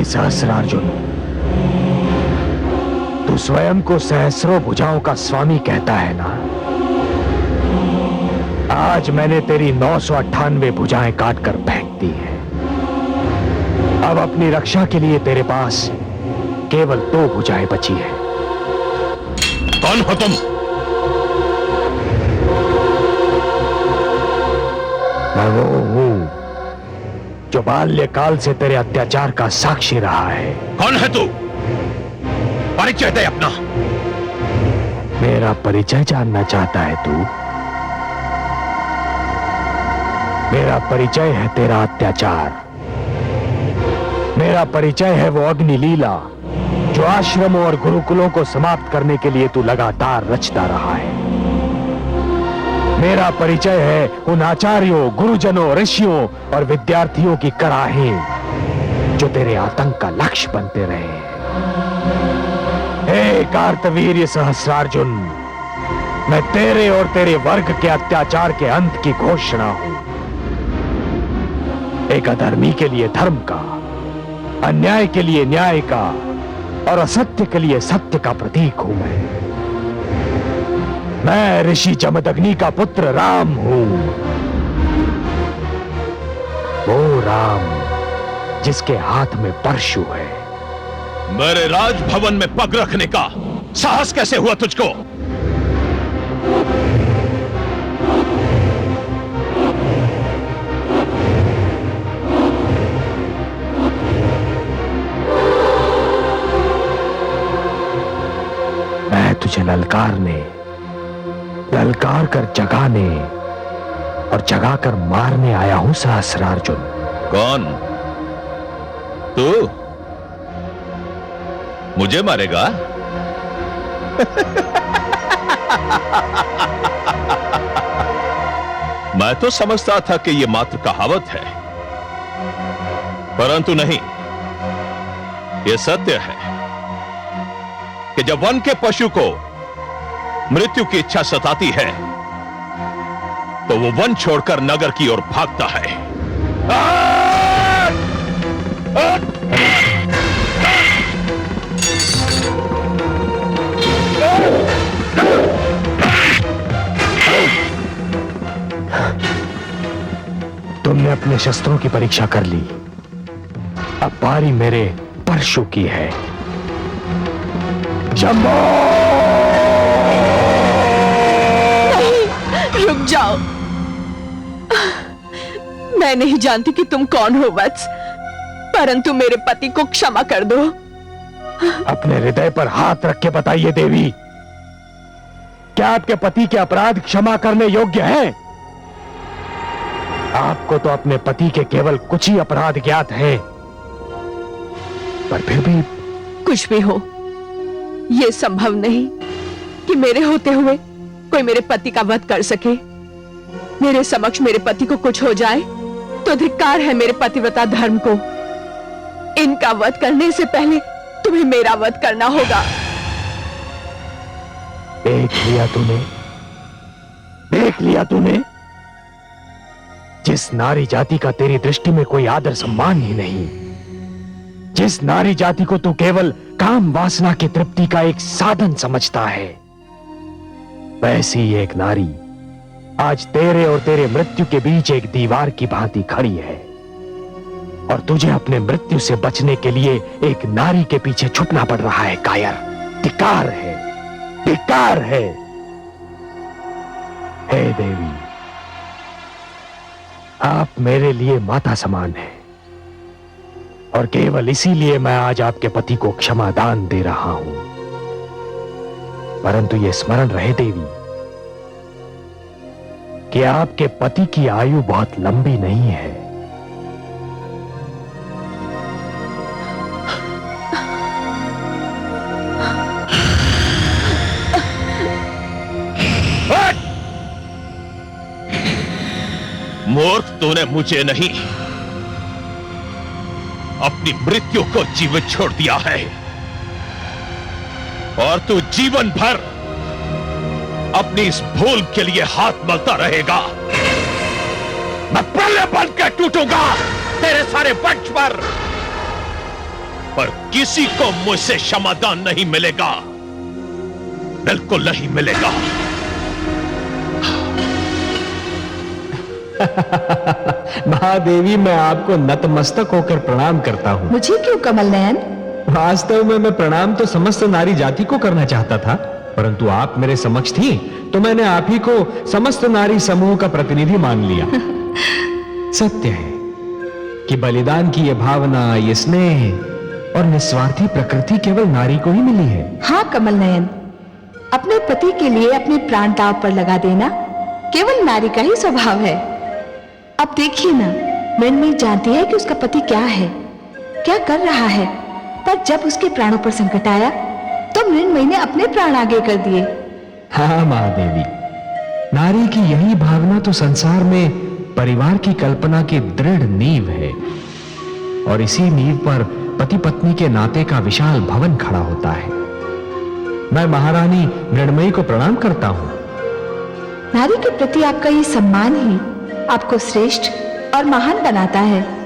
S5: सहस्रार्जुन, तू स्वयं को सहस्रों भुजाओं का स्वामी कहता है ना। आज मैंने तेरी 998 भुजाएं काटकर फेंक दी हैं। अब अपनी रक्षा के लिए तेरे पास केवल 2 भुजाएं बची हैं।
S4: कौन हो तुम?
S5: मैं वो हूं जो बाल्यकाल से तेरे अत्याचार का साक्षी रहा है।
S4: कौन है तू? परिचय दे अपना।
S5: मेरा परिचय जानना चाहता है तू? मेरा परिचय है तेरा अत्याचार। मेरा परिचय है वो अग्नि लीला जो आश्रमों और गुरुकुलों को समाप्त करने के लिए तू लगातार रचता रहा है। मेरा परिचय है उन आचार्यों, गुरुजनों, ऋषियों और विद्यार्थियों की कराहें जो तेरे आतंक का लक्ष्य बनते रहे हैं। हे कार्तवीर्य सहस्रार्जुन, मैं तेरे और तेरे वर्ग के अत्याचार के अंत की घोषणा हूं। एक अधर्मी के लिए धर्म का, अन्याय के लिए न्याय का और असत्य के लिए सत्य का प्रतीक हूं मैं ऋषि जमदग्नि का पुत्र राम हूं। वो राम जिसके हाथ में परशु है।
S4: मेरे राजभवन में पग रखने का साहस कैसे हुआ तुझको?
S5: मैं तुझे ललकार कर जगाने और जगाकर मारने आया हूं सहस्रार्जुन।
S4: कौन तू? मुझे मारेगा? मैं तो समझता था कि यह मात्र कहावत है, परंतु नहीं, यह सत्य है कि जब वन के पशु को मृत्यु की इच्छा सताती है तो वो वन छोड़कर नगर की ओर भागता है।
S5: तुमने अपने शस्त्रों की परीक्षा कर ली, अब बारी मेरे परशु की है। शंभो!
S11: रुक जाओ। मैं नहीं जानती कि तुम कौन हो वत्स, परंतु मेरे पति को क्षमा कर दो।
S5: अपने हृदय पर हाथ रख के बताइए देवी, क्या आपके पति के अपराध क्षमा करने योग्य हैं? आपको तो अपने पति के केवल कुछ ही अपराध ज्ञात हैं, पर फिर भी
S11: कुछ भी हो, यह संभव नहीं कि मेरे होते हुए कोई मेरे पति का वध कर सके। मेरे समक्ष मेरे पति को कुछ हो जाए तो धिक्कार है मेरे पतिव्रता धर्म को। इनका वध करने से पहले तुम्हें मेरा वध करना होगा।
S5: देख लिया तूने जिस नारी जाति का तेरी दृष्टि में कोई आदर सम्मान ही नहीं, जिस नारी जाति को तू केवल काम वासना की तृप्ति का एक साधन समझता है, वैसी एक नारी आज तेरे और तेरे मृत्यु के बीच एक दीवार की भांति खड़ी है, और तुझे अपने मृत्यु से बचने के लिए एक नारी के पीछे छुपना पड़ रहा है। कायर, धिक्कार है, धिक्कार है। हे देवी, आप मेरे लिए माता समान हैं, और केवल इसीलिए मैं आज आपके पति को क्षमा दान दे रहा हूं। परंतु यह स्मरण रहे देवी कि आपके पति की आयु बहुत लंबी नहीं है।
S4: मूर्ख, तूने मुझे नहीं अपनी मृत्यु को जीवित छोड़ दिया है, और तू जीवन भर अपनी इस भूल के लिए हाथ मलता रहेगा। मैं प्रलय बनकर टूटूंगा तेरे सारे वंश पर किसी को मुझसे क्षमादान नहीं मिलेगा, बिल्कुल नहीं मिलेगा।
S14: महादेवी, मैं आपको नतमस्तक होकर प्रणाम करता हूँ।
S7: मुझे क्यों कमल नयन?
S14: वास्तव में मैं प्रणाम तो समस्त नारी जाति को करना चाहता था, परंतु आप मेरे समक्ष थी तो मैंने आप ही को समस्त नारी समूह का प्रतिनिधि मान लिया। सत्य है कि बलिदान की यह भावना, ये स्नेह और निस्वार्थी प्रकृति केवल नारी को ही मिली है।
S7: हाँ कमल नयन, अपने पति के लिए अपने प्राण दांव पर लगा देना केवल नारी का ही स्वभाव है। अब देखिए ना, मृण्मयी जानती है कि उसका पति क्या है, क्या कर रहा है, पर जब उसके प्राणों पर संकट आया तो मृण्मयी ने अपने प्राण आगे कर दिए।
S14: हाँ महादेवी, नारी की यही भावना तो संसार में परिवार की कल्पना की दृढ़ नींव है, और इसी नींव पर पति पत्नी के नाते का विशाल भवन खड़ा होता है। मैं महारानी मृण्मयी को प्रणाम करता हूं
S7: नारी के प्रति आपका ये सम्मान ही आपको श्रेष्ठ और महान बनाता है।